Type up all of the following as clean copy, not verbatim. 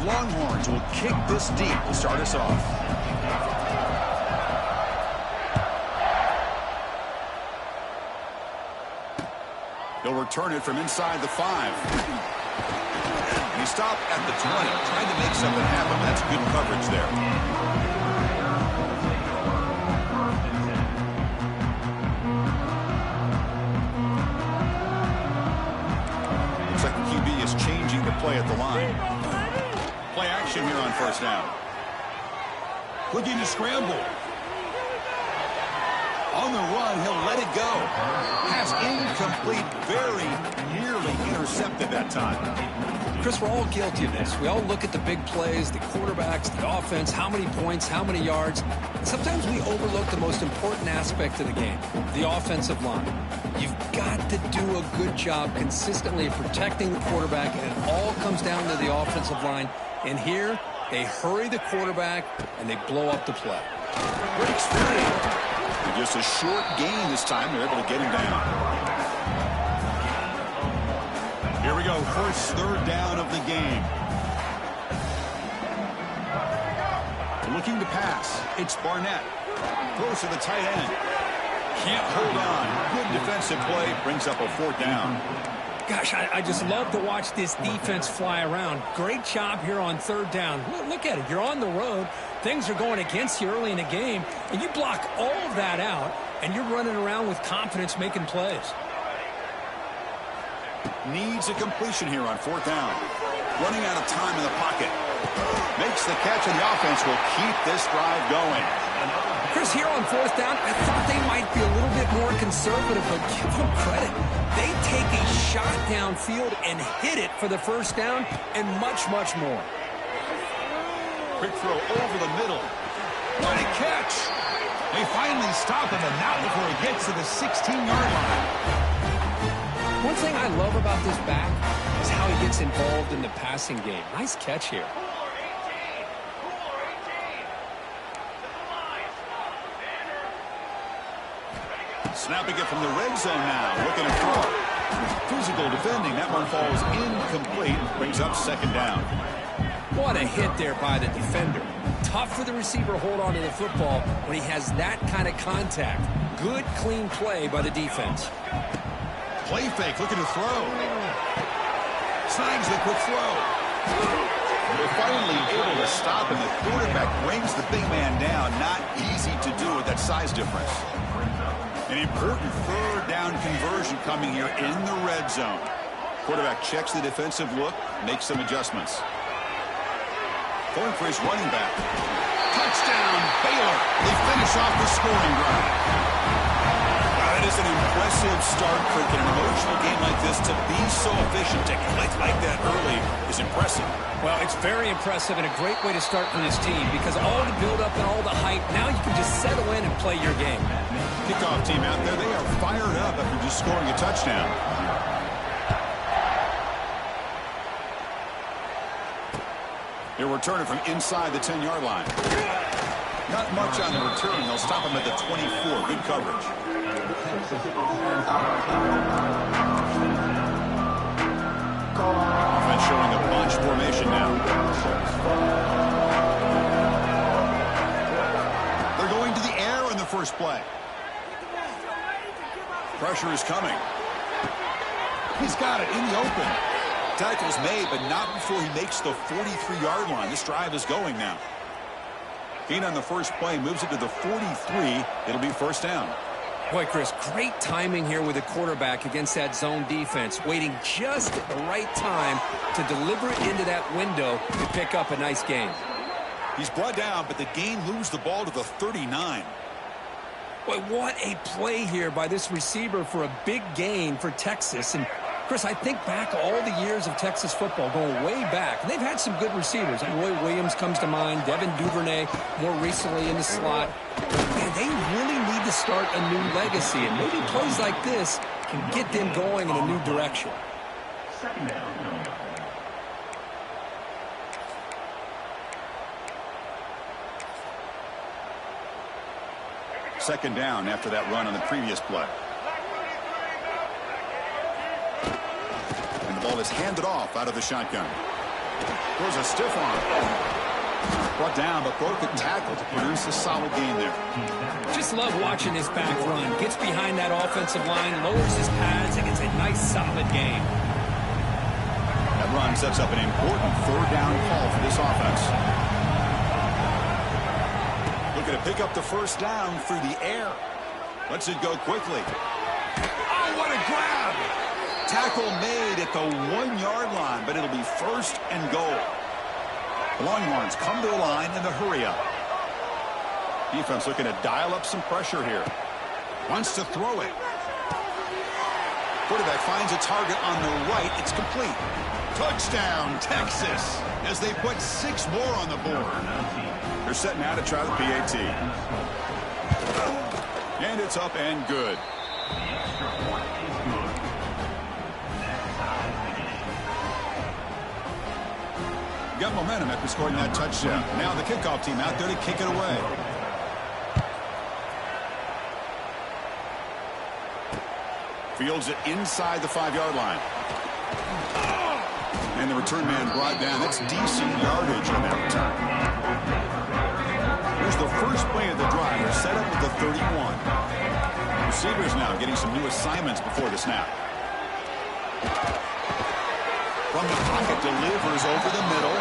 The Longhorns will kick this deep to start us off. He'll return it from inside the 5. He stopped at the 20, trying to make something happen. That's good coverage there. Looks like the QB is changing the play at the line. Play action here on first down. Looking to scramble. On the run, he'll let it go. Pass incomplete, very nearly intercepted that time. Chris, we're all guilty of this. We all look at the big plays, the quarterbacks, the offense, how many points, how many yards. Sometimes we overlook the most important aspect of the game, the offensive line. You've got to do a good job consistently of protecting the quarterback, and it all comes down to the offensive line. And here, they hurry the quarterback, and they blow up the play. Breaks free. Just a short gain this time. They're able to get him down. Here we go. First third down of the game. Looking to pass. It's Barnett. Throws to the tight end. Can't hold on. Good defensive play. Brings up a fourth down. Gosh, I just love to watch this defense fly around. Great job here on third down. Look at it. You're on the road. Things are going against you early in the game, and you block all of that out, and you're running around with confidence making plays. Needs a completion here on fourth down. Running out of time in the pocket. Makes the catch, and the offense will keep this drive going. Chris, here on fourth down, I thought they might be a little bit more conservative, but give them credit. They take a shot downfield and hit it for the first down and much, much more. Quick throw over the middle. What a catch. They finally stop him, and not before he gets to the 16-yard line. One thing I love about this back is how he gets involved in the passing game. Nice catch here. Snapping it from the red zone now. Looking to throw. Physical defending. That one falls incomplete. Brings up second down. What a hit there by the defender. Tough for the receiver to hold on to the football when he has that kind of contact. Good, clean play by the defense. Play fake, looking to throw. Snags the quick throw. They're finally able to stop him. The quarterback brings the big man down. Not easy to do with that size difference. An important third down conversion coming here in the red zone. Quarterback checks the defensive look, makes some adjustments. Going for his running back. Touchdown, Baylor. They finish off the scoring drive. That is an impressive start for an emotional game like this. To be so efficient, to click like that early is impressive. Well, it's very impressive and a great way to start for this team because all the build-up and all the hype, now you can just settle in and play your game. Kickoff team out there, they are fired up after just scoring a touchdown. They'll return it from inside the 10-yard line. Not much on the return. They'll stop him at the 24. Good coverage. Offense showing a bunch formation now. They're going to the air in the first play. Pressure is coming. He's got it in the open. Tackle's made, but not before he makes the 43-yard line. This drive is going now. Gain on the first play moves it to the 43. It'll be first down. Boy, Chris, great timing here with the quarterback against that zone defense, waiting just at the right time to deliver it into that window to pick up a nice gain. He's brought down, but the gain moves the ball to the 39. Boy, what a play here by this receiver for a big gain for Texas. And Chris, I think back all the years of Texas football, going way back, and they've had some good receivers. Roy Williams comes to mind, Devin Duvernay more recently in the slot. Man, they really need to start a new legacy, and maybe plays like this can get them going in a new direction. Second down after that run on the previous play. And the ball is handed off out of the shotgun. Throws a stiff arm. Brought down, but broke a tackle to produce a solid gain there. Just love watching this back run. Gets behind that offensive line, lowers his pads, and gets a nice solid gain. That run sets up an important third down call for this offense. Looking to pick up the first down through the air. Lets it go quickly. Oh, what a grab! Tackle made at the 1-yard line, but it'll be first and goal. The Longhorns come to the line in the hurry-up. Defense looking to dial up some pressure here. Wants to throw it. Quarterback finds a target on the right. It's complete. Touchdown, Texas, as they put 6 more on the board. They're setting out to try the PAT. And it's up and good. Got momentum after scoring that touchdown. Now the kickoff team out there to kick it away. Fields it inside the 5-yard line. And the return man brought down. That's decent yardage on that return. Here's the first play of the drive. They're set up at the 31. Receivers now getting some new assignments before the snap. From the pocket, delivers over the middle.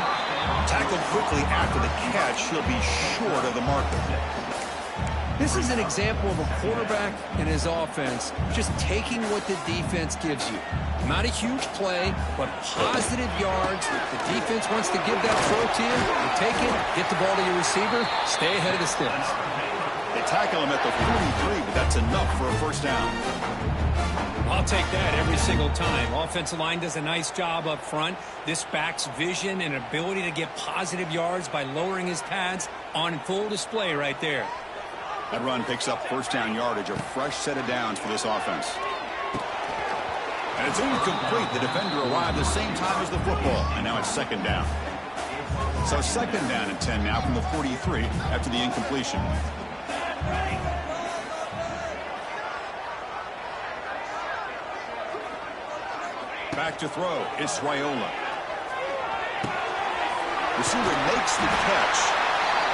Tackled quickly after the catch. He'll be short of the marker. This is an example of a quarterback and his offense just taking what the defense gives you. Not a huge play, but positive yards. The defense wants to give that throw to you. You take it, get the ball to your receiver, stay ahead of the sticks. They tackle him at the 43, but that's enough for a first down. I'll take that every single time. Offensive line does a nice job up front. This back's vision and ability to get positive yards by lowering his pads on full display right there. That run picks up first down yardage, a fresh set of downs for this offense. And it's incomplete. The defender arrived the same time as the football, and now it's second down. So second down and 10 now from the 43 after the incompletion. Back to throw. It's Raiola. Receiver makes the catch.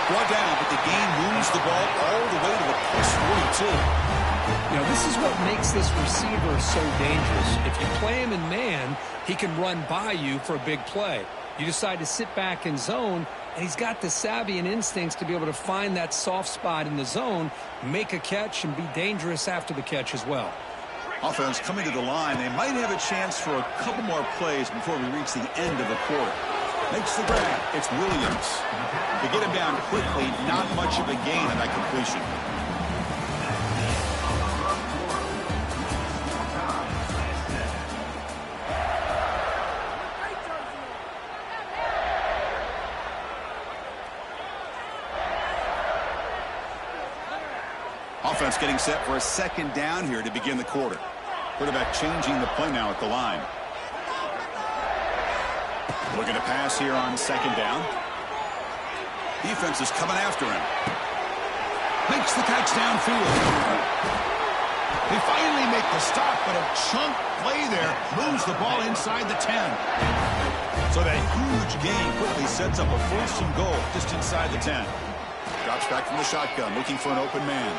Brought down, but the gain moves the ball all the way to the +42. You know, this is what makes this receiver so dangerous. If you play him in man, he can run by you for a big play. You decide to sit back in zone, and he's got the savvy and instincts to be able to find that soft spot in the zone, make a catch, and be dangerous after the catch as well. Offense coming to the line. They might have a chance for a couple more plays before we reach the end of the quarter. Makes the grab. It's Williams. To get him down quickly, not much of a gain on that completion. Offense getting set for a second down here to begin the quarter. Quarterback changing the play now at the line. Looking to pass here on second down. Defense is coming after him. Makes the catch downfield. They finally make the stop, but a chunk play there moves the ball inside the 10. So that huge gain quickly sets up a first and goal just inside the 10. Drops back from the shotgun, looking for an open man.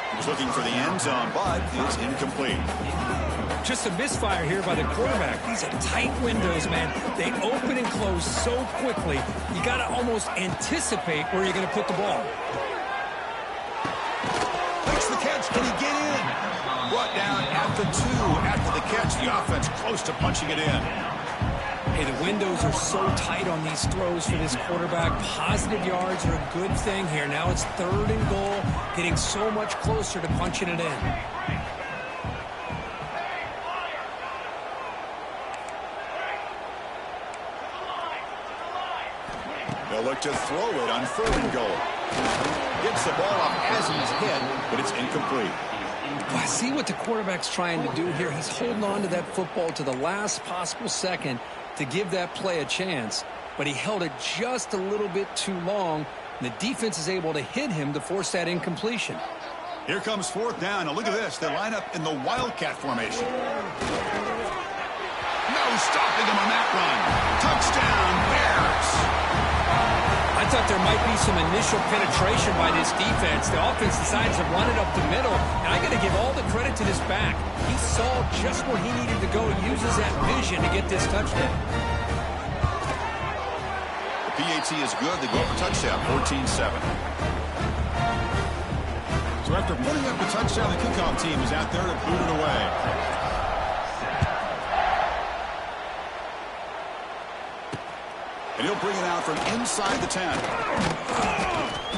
He was looking for the end zone, but it's incomplete. Just a misfire here by the quarterback. These are tight windows, man. They open and close so quickly. You got to almost anticipate where you're going to put the ball. Makes the catch. Can he get in? Brought down at the 2 after the catch. The offense close to punching it in. Hey, the windows are so tight on these throws for this quarterback. Positive yards are a good thing here. Now it's third and goal, getting so much closer to punching it in. They'll look to throw it on third and goal. Gets the ball off as he's hit, but it's incomplete. I see what the quarterback's trying to do here. He's holding on to that football to the last possible second to give that play a chance, but he held it just a little bit too long, and the defense is able to hit him to force that incompletion. Here comes fourth down. Now look at this. They line up in the Wildcat formation. No stopping him on that run. Touchdown, Bear. there might be some initial penetration by this defense. The offense decides to run it up the middle. And I got to give all the credit to this back. He saw just where he needed to go and uses that vision to get this touchdown. The PAT is good. They go for touchdown, 14-7. So after putting up the touchdown, the kickoff team is out there to boot it away. And he'll bring it out from inside the 10.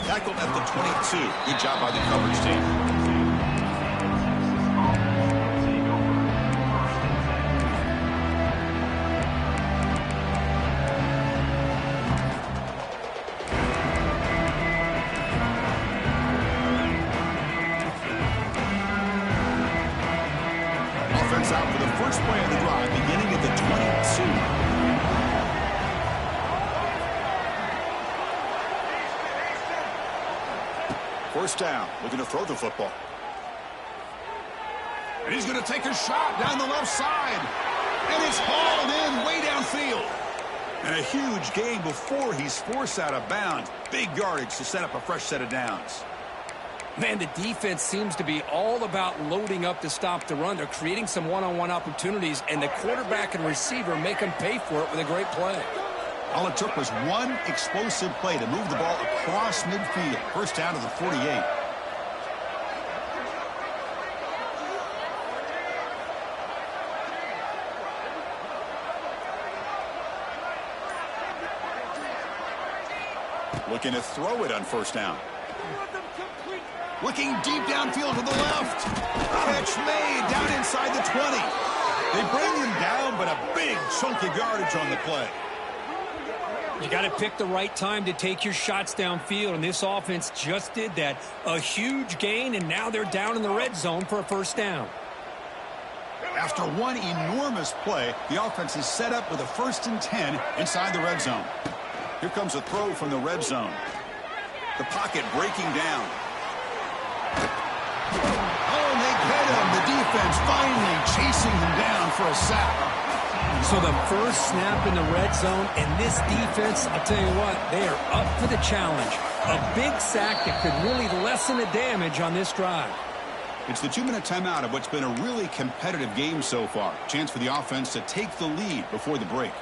Tackled at the 22. Good job by the coverage team. Offense out for the first play of the drive, beginning at the 22. First down, looking to throw the football. And he's going to take a shot down the left side. And it's hauled in way downfield. And a huge gain before he's forced out of bounds. Big yardage to set up a fresh set of downs. Man, the defense seems to be all about loading up to stop the run. They're creating some one-on-one opportunities, and the quarterback and receiver make them pay for it with a great play. All it took was one explosive play to move the ball across midfield. First down to the 48. Looking to throw it on first down. Looking deep downfield to the left. Catch made down inside the 20. They bring him down, but a big chunk of yardage on the play. You got to pick the right time to take your shots downfield, and this offense just did that. A huge gain, and now they're down in the red zone for a first down. After one enormous play, the offense is set up with a 1st and 10 inside the red zone. Here comes a throw from the red zone. The pocket breaking down. Oh, and they get him. The defense finally chasing him down for a sack. So the first snap in the red zone, and this defense, I'll tell you what, they are up for the challenge. A big sack that could really lessen the damage on this drive. It's the 2-minute timeout of what's been a really competitive game so far. Chance for the offense to take the lead before the break.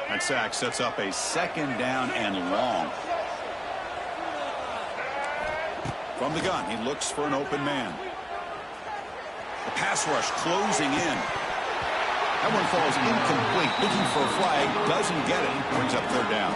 That sack sets up a 2nd down and long. From the gun, he looks for an open man. The pass rush closing in. That one falls incomplete. Looking for a flag, doesn't get it. Brings up 3rd down.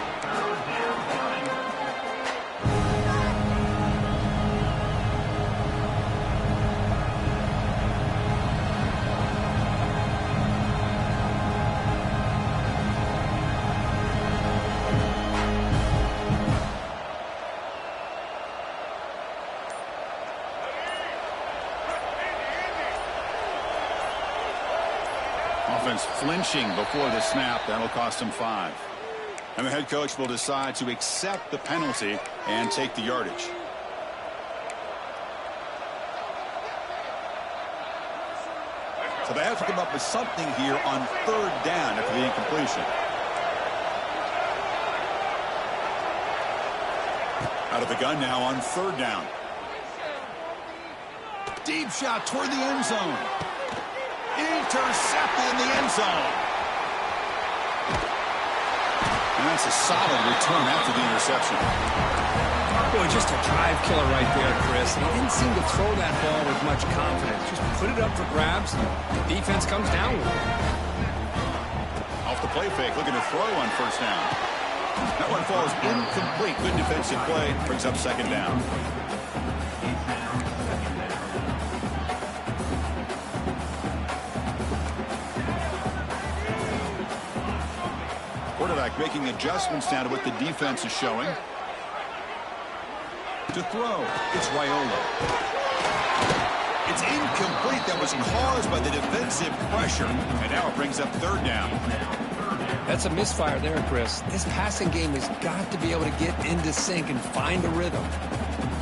Offense flinching before the snap. That'll cost him 5. And the head coach will decide to accept the penalty and take the yardage. So they have to come up with something here on 3rd down after the incompletion. Out of the gun now on 3rd down. Deep shot toward the end zone. Intercepted in the end zone. And that's a solid return after the interception. Boy, just a drive killer right there, Chris. He didn't seem to throw that ball with much confidence. Just put it up for grabs, and the defense comes down with it. Off the play fake, looking to throw on 1st down. That one falls incomplete. Good defensive play. Brings up 2nd down. Quarterback making adjustments now to what the defense is showing. To throw, it's Raiola. It's incomplete. That was caused by the defensive pressure. And now it brings up 3rd down. That's a misfire there, Chris. This passing game has got to be able to get into sync and find a rhythm.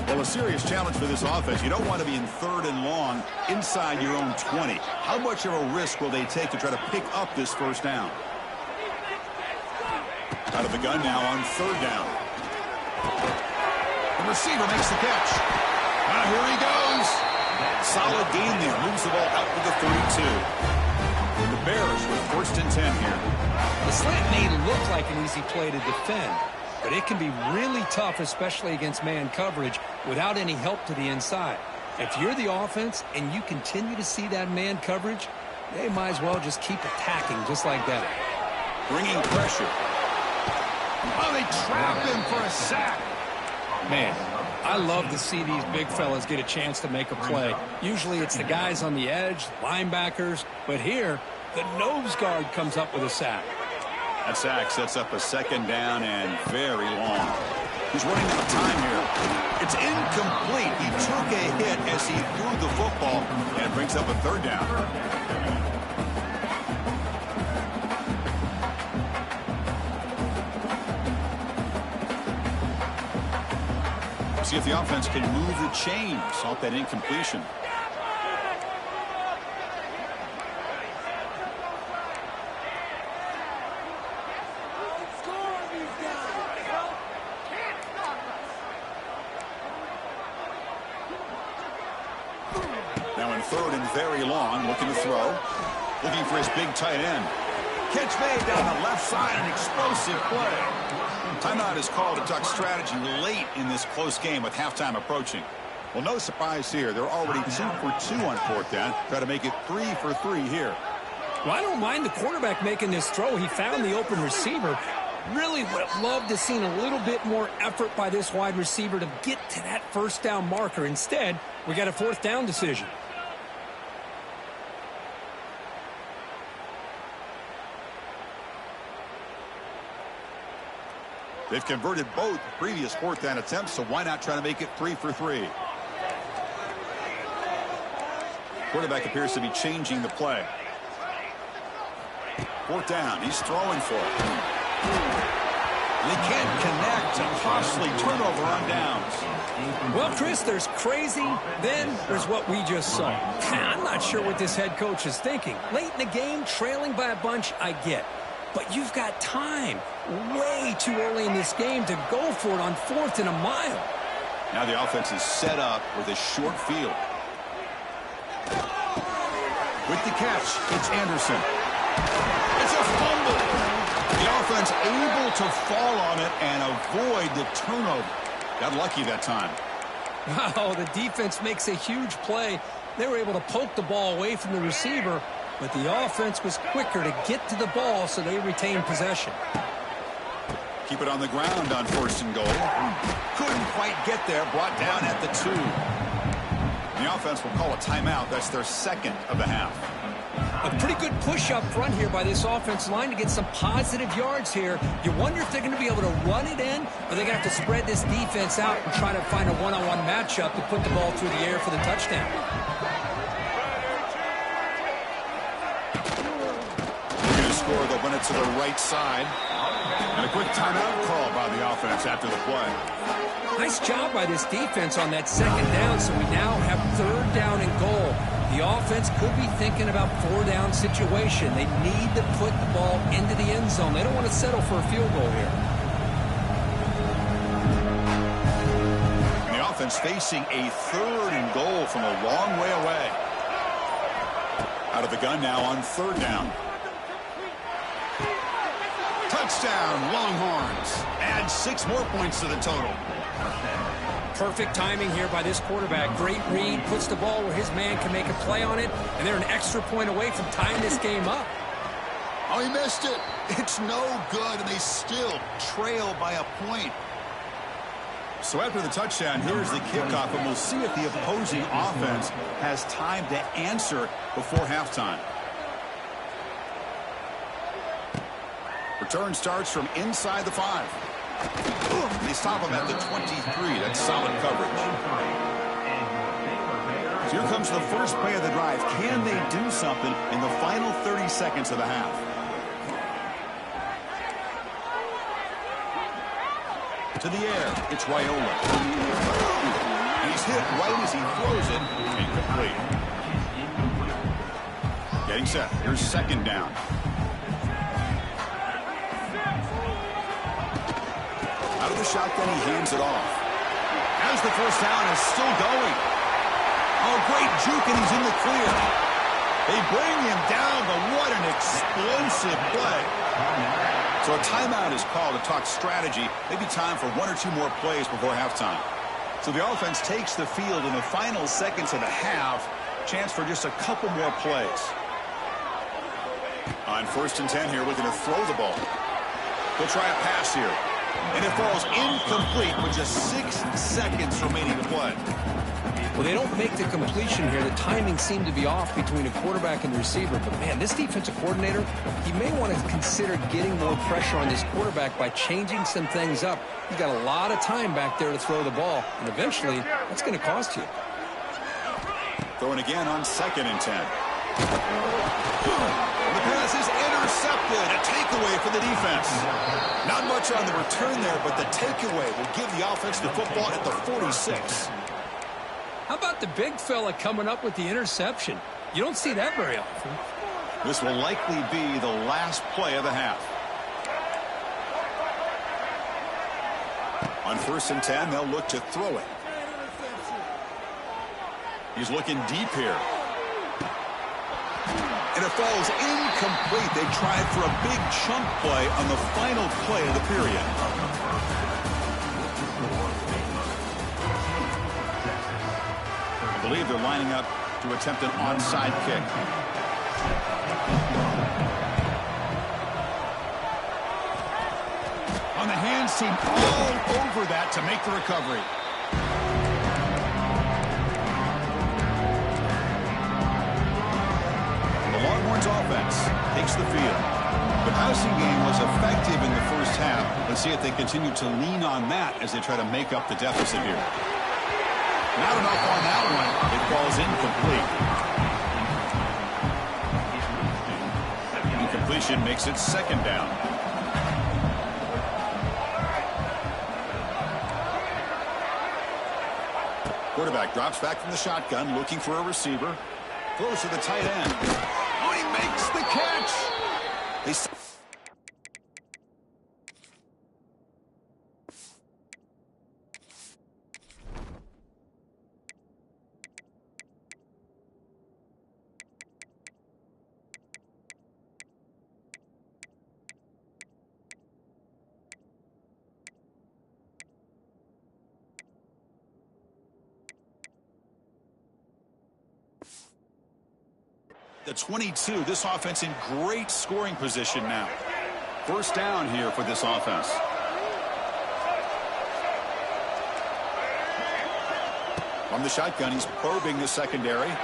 Well, a serious challenge for this offense. You don't want to be in 3rd and long inside your own 20. How much of a risk will they take to try to pick up this first down? Out of the gun now on 3rd down. The receiver makes the catch. Here he goes. Solid gain there. Moves the ball out to the 32. The Bears with 1st and 10 here. The slant may look like an easy play to defend, but it can be really tough, especially against man coverage, without any help to the inside. If you're the offense and you continue to see that man coverage, they might as well just keep attacking just like that. Bringing pressure. Oh, they trap him for a sack. Man, I love to see these big fellas get a chance to make a play. Usually it's the guys on the edge, linebackers, but here, the nose guard comes up with a sack. That sack sets up a 2nd down and very long. He's running out of time here. It's incomplete. He took a hit as he threw the football and brings up a 3rd down. See if the offense can move the chains off that incompletion. Now in 3rd and very long, looking to throw. Looking for his big tight end. Catch made down the left side, an explosive play. Timeout is called to duck strategy late in this close game with halftime approaching. Well, no surprise here. They're already 2 for 2 on 4th down. Try to make it 3 for 3 here. Well, I don't mind the quarterback making this throw. He found the open receiver. Really would have loved to have seen a little bit more effort by this wide receiver to get to that 1st down marker. Instead, we got a 4th down decision. They've converted both previous 4th down attempts, so why not try to make it 3 for 3? Quarterback appears to be changing the play. 4th down. He's throwing for it. They can't connect. A costly turnover on downs. Well, Chris, there's crazy, then there's what we just saw. I'm not sure what this head coach is thinking. Late in the game, trailing by a bunch, I get. But you've got time. Way too early in this game to go for it on 4th and a mile. Now the offense is set up with a short field. With the catch, it's Anderson. It's a fumble. The offense able to fall on it and avoid the turnover. Got lucky that time. Wow, the defense makes a huge play. They were able to poke the ball away from the receiver, but the offense was quicker to get to the ball, so they retained possession. Keep it on the ground on 1st and goal. Couldn't quite get there. Brought down at the 2. The offense will call a timeout. That's their 2nd of the half. A pretty good push up front here by this offensive line to get some positive yards here. You wonder if they're going to be able to run it in, or they're going to have to spread this defense out and try to find a one-on-one matchup to put the ball through the air for the touchdown. Looking to score, they'll run it to the right side. And a quick timeout call by the offense after the play. Nice job by this defense on that 2nd down, so we now have 3rd down and goal. The offense could be thinking about 4-down situation. They need to put the ball into the end zone. They don't want to settle for a field goal here. And the offense facing a 3rd and goal from a long way away. Out of the gun now on 3rd down. Touchdown, Longhorns. Add 6 more points to the total. Perfect timing here by this quarterback. Great read, puts the ball where his man can make a play on it, and they're an extra point away from tying this game up. Oh, he missed it. It's no good, and they still trail by a point. So after the touchdown, here's the kickoff, and we'll see if the opposing offense has time to answer before halftime. Return starts from inside the 5. They stop him at the 23. That's solid coverage. So here comes the first play of the drive. Can they do something in the final 30 seconds of the half? To the air, it's Raiola. And he's hit right as he throws it. Incomplete. Getting set. Here's second down. Out of the shotgun, he hands it off. As the first down is still going. Oh, great juke, and he's in the clear. They bring him down, but what an explosive play. So a timeout is called to talk strategy. Maybe time for one or two more plays before halftime. So the offense takes the field in the final seconds of the half. Chance for just a couple more plays. On 1st and 10 here, looking to throw the ball. He'll try a pass here. And it falls incomplete with just 6 seconds remaining to play. Well, they don't make the completion here. The timing seemed to be off between a quarterback and the receiver. But, man, this defensive coordinator, he may want to consider getting more pressure on this quarterback by changing some things up. He's got a lot of time back there to throw the ball. And eventually, that's going to cost you. Throwing again on 2nd and 10. The pass is intercepted. A takeaway for the defense. Not much on the return there, but the takeaway will give the offense the football at the 46. How about the big fella coming up with the interception? You don't see that very often. This will likely be the last play of the half. On 1st and 10, they'll look to throw it. He's looking deep here. And it falls incomplete. They tried for a big chunk play on the final play of the period. I believe they're lining up to attempt an onside kick. On the hands team, all over that to make the recovery. The Longhorns offense takes the field. The passing game was effective in the first half. Let's see if they continue to lean on that as they try to make up the deficit here. Not enough on that one. It falls incomplete. Incompletion makes it 2nd down. Quarterback drops back from the shotgun, looking for a receiver. Throws to the tight end. Oh, he makes the catch. The 22, this offense in great scoring position now. 1st down here for this offense. From the shotgun, he's probing the secondary. Oh,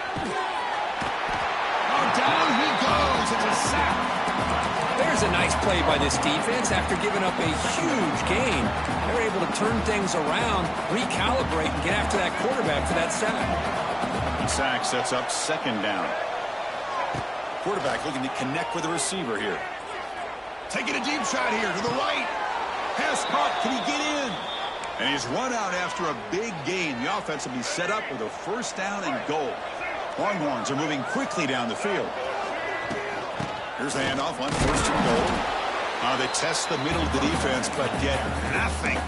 down he goes. It's a sack. There's a nice play by this defense. After giving up a huge gain, they're able to turn things around, recalibrate, and get after that quarterback for that sack. And sack sets up 2nd down. Quarterback looking to connect with the receiver here. Taking a deep shot here to the right. Pass caught. Can he get in? And he's run out after a big gain. The offense will be set up with a 1st down and goal. Longhorns are moving quickly down the field. Here's the handoff on 1st and goal. They test the middle of the defense, but get nothing.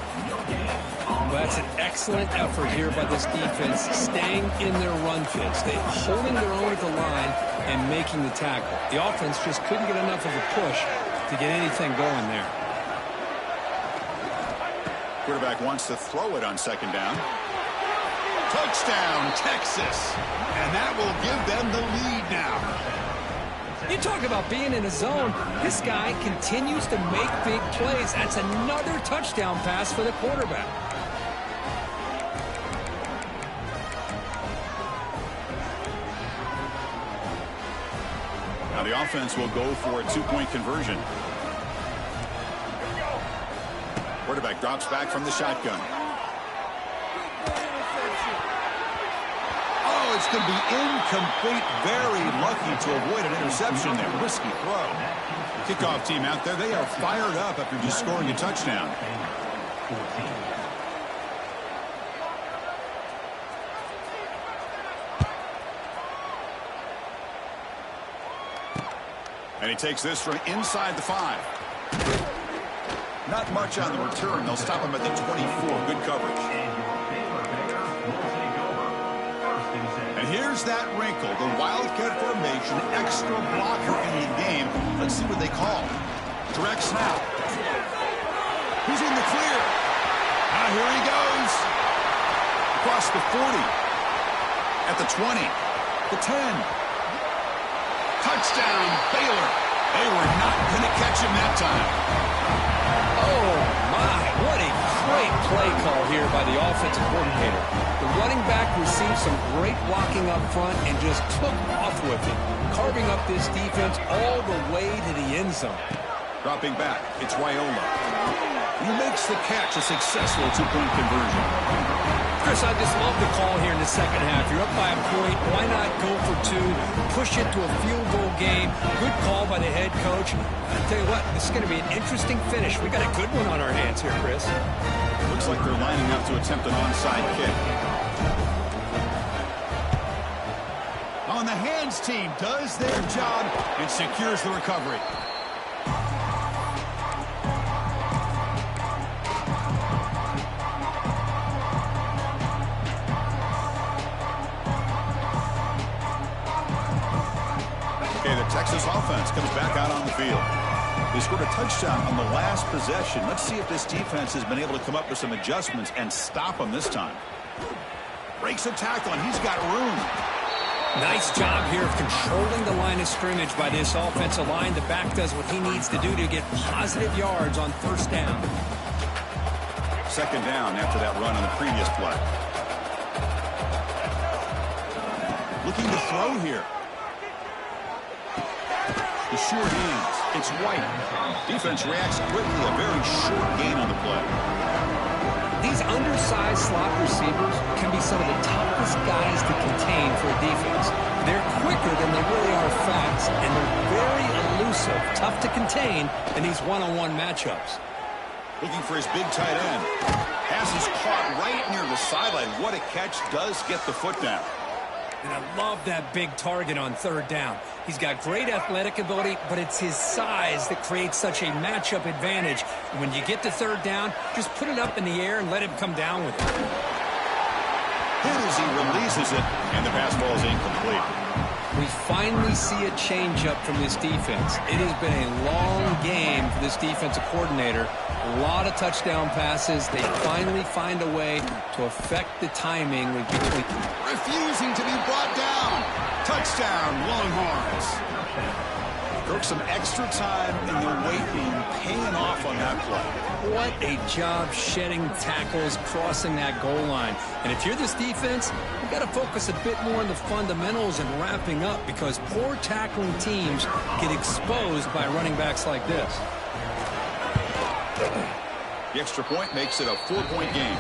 Well, that's an excellent effort here by this defense, staying in their run fits. They're holding their own at the line and making the tackle. The offense just couldn't get enough of a push to get anything going there. Quarterback wants to throw it on 2nd down. Touchdown, Texas. And that will give them the lead now. You talk about being in a zone. This guy continues to make big plays. That's another touchdown pass for the quarterback. Now the offense will go for a 2-point conversion. Quarterback drops back from the shotgun. Oh, it's going to be incomplete. Very lucky to avoid an interception there. Risky throw. Kickoff team out there, they are fired up after just scoring a touchdown. And he takes this from inside the 5. Not much on the return. They'll stop him at the 24. Good coverage. And here's that wrinkle. The Wildcat formation, extra blocker in the game. Let's see what they call. Direct snap. He's in the clear. Now here he goes. Across the 40. At the 20. The 10. Touchdown, Baylor. They were not going to catch him that time. Oh, my. What a great play call here by the offensive coordinator. The running back received some great blocking up front and just took off with it, carving up this defense all the way to the end zone. Dropping back, it's Wyola. He makes the catch, a successful two-point conversion. Chris, I just love the call here in the second half. You're up by a point. Why not go for 2? Push it to a field goal game. Good call by the head coach. I tell you what, this is going to be an interesting finish. We got a good one on our hands here, Chris. Looks like they're lining up to attempt an onside kick. On the hands team does their job and secures the recovery. Texas offense comes back out on the field. They scored a touchdown on the last possession. Let's see if this defense has been able to come up with some adjustments and stop them this time. Breaks a tackle, and he's got room. Nice job here of controlling the line of scrimmage by this offensive line. The back does what he needs to do to get positive yards on first down. Second down after that run on the previous play. Looking to throw here. The short ends. It's White. Defense reacts quickly. A very short gain on the play. These undersized slot receivers can be some of the toughest guys to contain for a defense. They're quicker than they really are fast, and they're very elusive, tough to contain in these one-on-one matchups. Looking for his big tight end. Pass is caught right near the sideline. What a catch. Does get the foot down. And I love that big target on third down. He's got great athletic ability, but it's his size that creates such a matchup advantage. And when you get to third down, just put it up in the air and let him come down with it. Hit as he releases it, and the pass ball is incomplete. We finally see a changeup from this defense. It has been a long game for this defensive coordinator. A lot of touchdown passes. They finally find a way to affect the timing with between. Refusing to be brought down. Touchdown, Longhorns. Took some extra time in the waiting, paying off on that play. What a job shedding tackles, crossing that goal line. And if you're this defense, you've got to focus a bit more on the fundamentals and wrapping up, because poor tackling teams get exposed by running backs like this. The extra point makes it a 4-point game.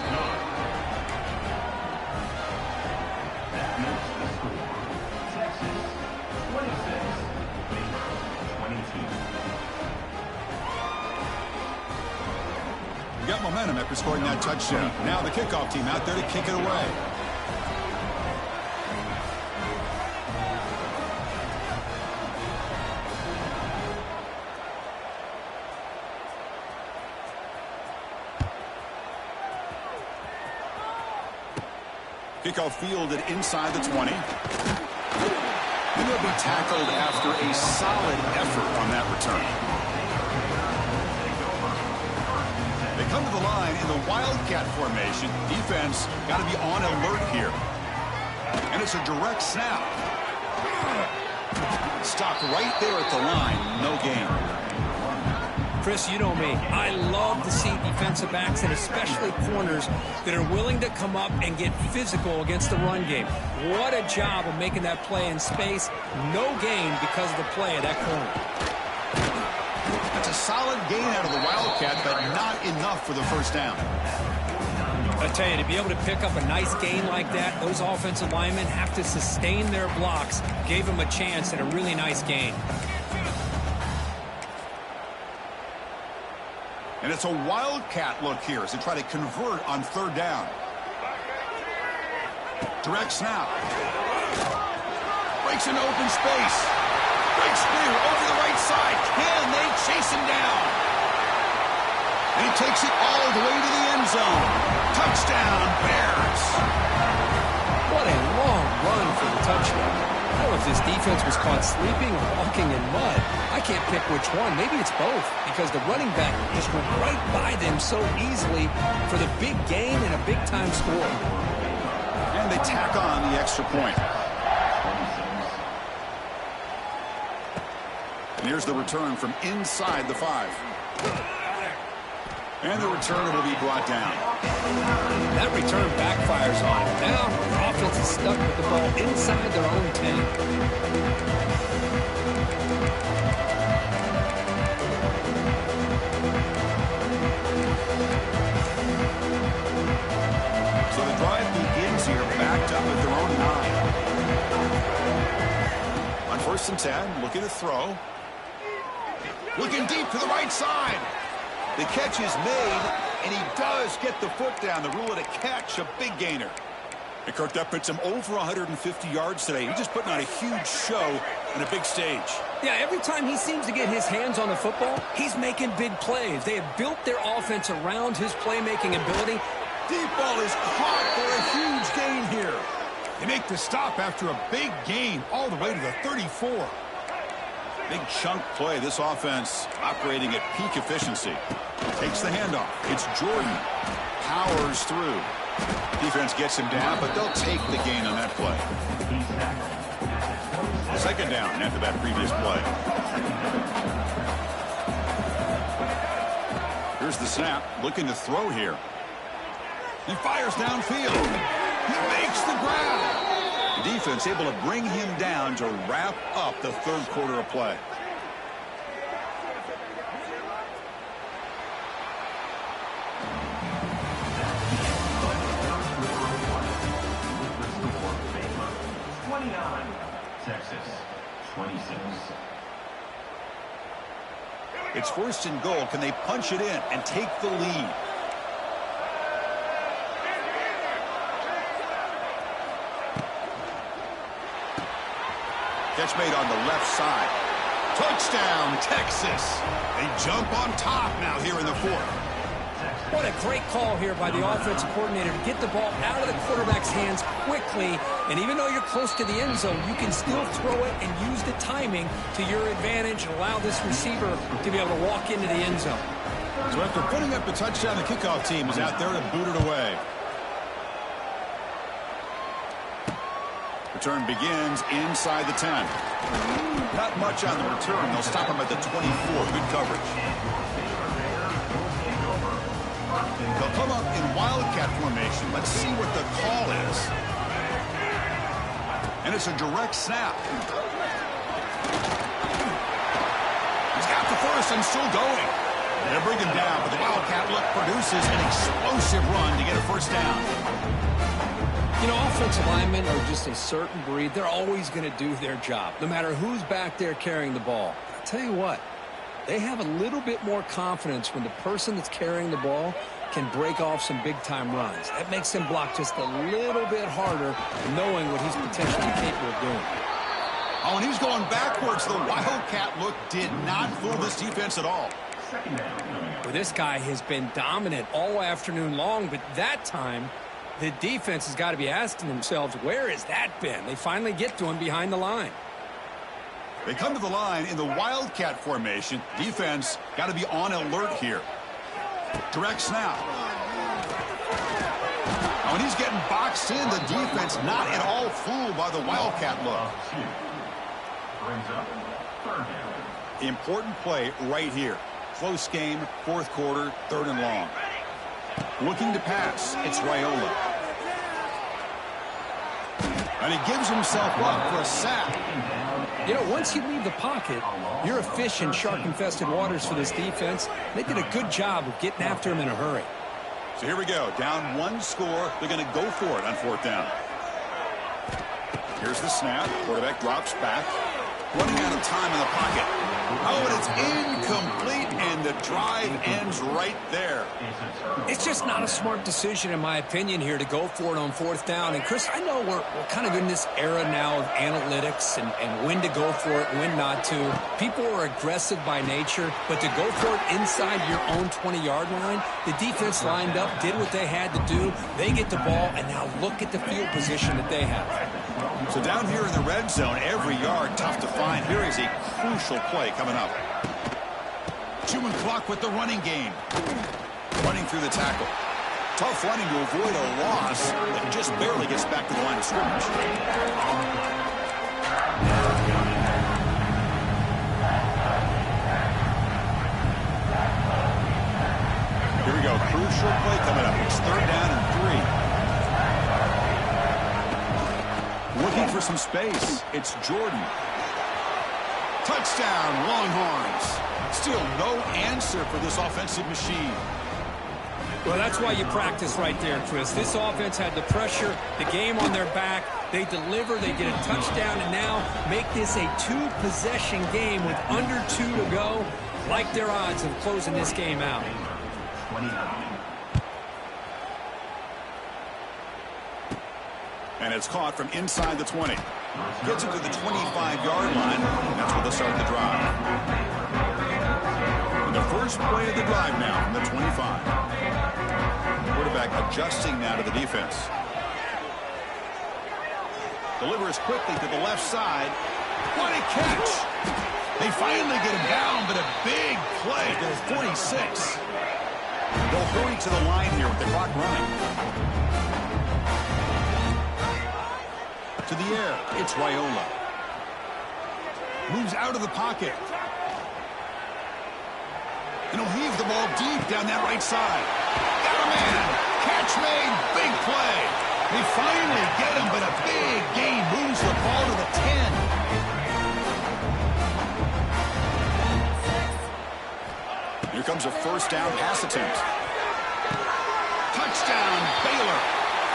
Got momentum after scoring that touchdown. Now the kickoff team out there to kick it away. Kickoff fielded inside the 20. And they'll be tackled after a solid effort on that return. They come to the line in the Wildcat formation. Defense got to be on alert here. And it's a direct snap. Stopped right there at the line. No gain. Chris, you know me. I love to see defensive backs, and especially corners, that are willing to come up and get physical against the run game. What a job of making that play in space. No gain because of the play of that corner. That's a solid gain out of the Wildcat, but not enough for the first down. I tell you, to be able to pick up a nice gain like that, those offensive linemen have to sustain their blocks. Gave them a chance at a really nice gain. And it's a wildcat look here as they try to convert on third down. Direct snap. Breaks into open space. Breaks through over the right side. Can they chase him down? And he takes it all the way to the end zone. Touchdown, Bears. What a long run for the touchdown. I don't know if this defense was caught sleeping or walking in mud. I can't pick which one. Maybe it's both, because the running back just went right by them so easily for the big gain and a big-time score. And they tack on the extra point. And here's the return from inside the 5. And the return will be brought down. That return backfires on him. Now the offense is stuck with the ball inside their own 10. So the drive begins here backed up at their own 9. On 1st and 10, looking to throw. Looking deep to the right side. The catch is made, and he does get the foot down. The rule of the catch, a big gainer. And Kirk, that puts him over 150 yards today. He's just putting on a huge show on a big stage. Yeah, every time he seems to get his hands on the football, he's making big plays. They have built their offense around his playmaking ability. Deep ball is caught for a huge gain here. They make the stop after a big gain all the way to the 34. Big chunk play. This offense operating at peak efficiency. Takes the handoff. It's Jordan. Powers through. Defense gets him down, but they'll take the gain on that play. 2nd down after that previous play. Here's the snap. Looking to throw here. He fires downfield. He makes the grab. The defense able to bring him down to wrap up the 3rd quarter of play. Texas, 26. It's 1st and goal. Can they punch it in and take the lead? Catch made on the left side. Touchdown, Texas. They jump on top now here in the 4th. What a great call here by the offensive coordinator to get the ball out of the quarterback's hands quickly. And even though you're close to the end zone, you can still throw it and use the timing to your advantage and allow this receiver to be able to walk into the end zone. So after putting up the touchdown, the kickoff team is out there to boot it away. Return begins inside the 10. Not much on the return. They'll stop him at the 24. Good coverage. They'll come up in wildcat formation. Let's see what the call is. And it's a direct snap. He's got the first and still going. They'll bring him down, but the wildcat look produces an explosive run to get a 1st down. You know, offensive linemen are just a certain breed. They're always going to do their job, no matter who's back there carrying the ball. I'll tell you what, they have a little bit more confidence when the person that's carrying the ball can break off some big-time runs. That makes him block just a little bit harder, knowing what he's potentially capable of doing. Oh, and he's going backwards. The wildcat look did not fool this defense at all. Well, this guy has been dominant all afternoon long, but that time, the defense has got to be asking themselves, where has that been? They finally get to him behind the line. They come to the line in the wildcat formation. Defense got to be on alert here. Direct snap. Oh, and he's getting boxed in. The defense not at all fooled by the wildcat look. Important play right here. Close game, 4th quarter, 3rd and long. Looking to pass. It's Raiola. And he gives himself up for a sack. You know, once you leave the pocket, you're a fish in shark-infested waters for this defense. They did a good job of getting after him in a hurry. So here we go. Down 1 score. They're going to go for it on 4th down. Here's the snap. Quarterback drops back. Running out of time in the pocket. Oh, and it's incomplete, and the drive ends right there. It's just not a smart decision, in my opinion, here to go for it on fourth down. And, Chris, I know we're kind of in this era now of analytics and when to go for it, when not to. People are aggressive by nature, but to go for it inside your own 20-yard line, the defense lined up, did what they had to do. They get the ball, and now look at the field position that they have. So down here in the red zone, every yard tough to find. Here is a crucial play coming up. Chewing clock with the running game. Running through the tackle. Tough running to avoid a loss that just barely gets back to the line of scrimmage. Here we go. Crucial play coming up. It's third down and 3. Looking for some space. It's Jordan. Touchdown, Longhorns. Still no answer for this offensive machine. Well, that's why you practice right there, Chris. This offense had the pressure, the game on their back. They deliver, they get a touchdown, and now make this a two-possession game with under 2 to go. Like their odds of closing this game out. 29. And it's caught from inside the 20. Gets it to the 25-yard line. And that's where they'll start the drive. And the first play of the drive now from the 25. Quarterback adjusting now to the defense. Delivers quickly to the left side. What a catch! They finally get him down, but a big play to the 46. They'll hurry to the line here with the clock running. To the air, it's Raiola. Moves out of the pocket. And he'll heave the ball deep down that right side. Got a man. Catch made. Big play. They finally get him, but a big gain moves the ball to the 10. Here comes a first down pass attempt. Touchdown, Baylor.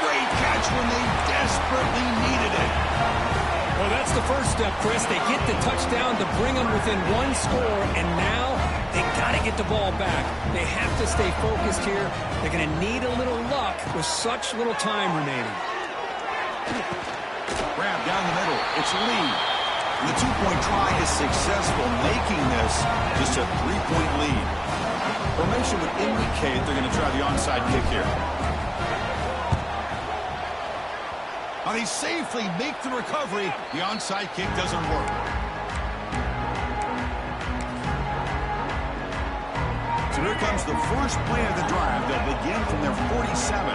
Great catch when they desperately needed it. Well, that's the first step, Chris. They get the touchdown to bring them within one score, and now they got to get the ball back. They have to stay focused here. They're going to need a little luck with such little time remaining. Grab down the middle. It's Lee. And the two-point try is successful, making this just a three-point lead. Formation would indicate they're going to try the onside kick here. Now they safely make the recovery. The onside kick doesn't work. So here comes the first play of the drive. They'll begin from their 47.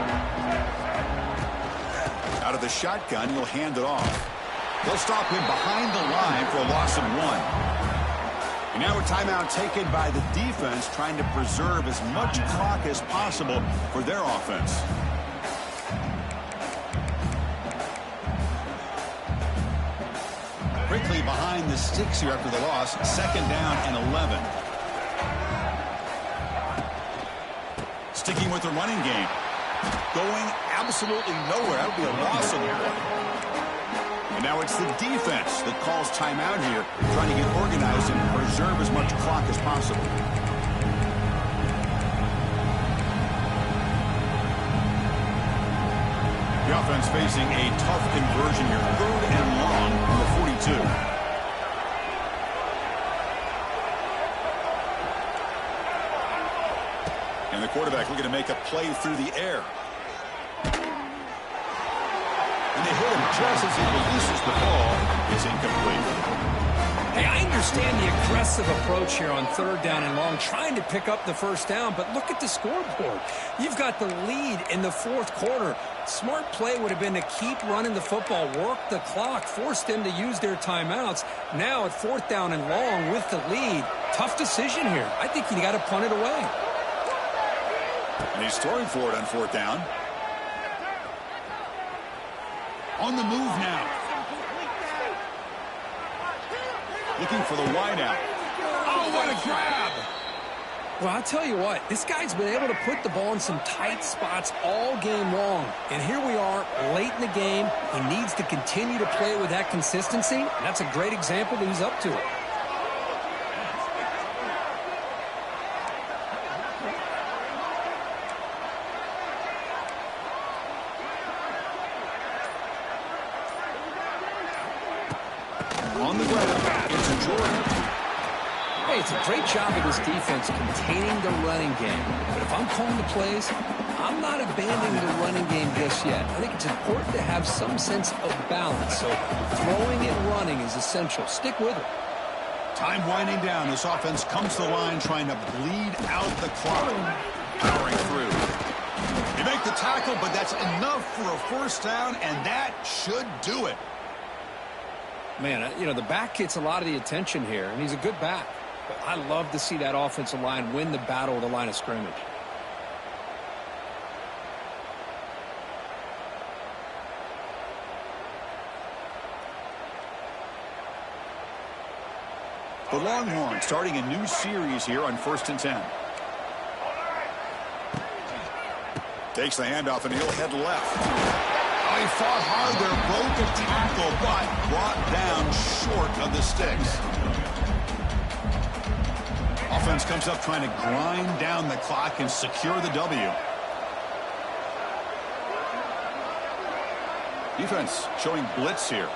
Out of the shotgun, he'll hand it off. They'll stop him behind the line for a loss of 1. And now a timeout taken by the defense, trying to preserve as much clock as possible for their offense. Quickly behind the sticks here after the loss. Second down and 11. Sticking with the running game. Going absolutely nowhere. That would be a loss of 1. And now it's the defense that calls timeout here, trying to get organized and preserve as much clock as possible. The offense facing a tough conversion here. Third and long from the 42. And the quarterback looking to make a play through the air. And they hit him just as he releases the ball. It's incomplete. Hey, I understand the aggressive approach here on third down and long, trying to pick up the first down, but look at the scoreboard. You've got the lead in the fourth quarter. Smart play would have been to keep running the football, work the clock, force them to use their timeouts. Now at fourth down and long with the lead, tough decision here. I think you got to punt it away. And he's throwing for it on fourth down. On the move now. Looking for the wideout. Oh, what a grab! Well, I'll tell you what, this guy's been able to put the ball in some tight spots all game long. And here we are, late in the game. He needs to continue to play with that consistency. And that's a great example that he's up to it. On the ground, it's a Jordan. Hey, it's a great job of this defense containing the running game. But if I'm calling the plays, I'm not abandoning the running game just yet. I think it's important to have some sense of balance. So throwing and running is essential. Stick with it. Time winding down. This offense comes to the line trying to bleed out the clock. Powering through. They make the tackle, but that's enough for a first down, and that should do it. Man, you know, the back gets a lot of the attention here, and he's a good back. But I love to see that offensive line win the battle of the line of scrimmage. The Longhorns starting a new series here on 1st and 10. Takes the handoff, and he'll head left. Oh, he fought hard there, broke a tackle, but brought down short of the sticks. Offense comes up trying to grind down the clock and secure the W. Defense showing blitz here.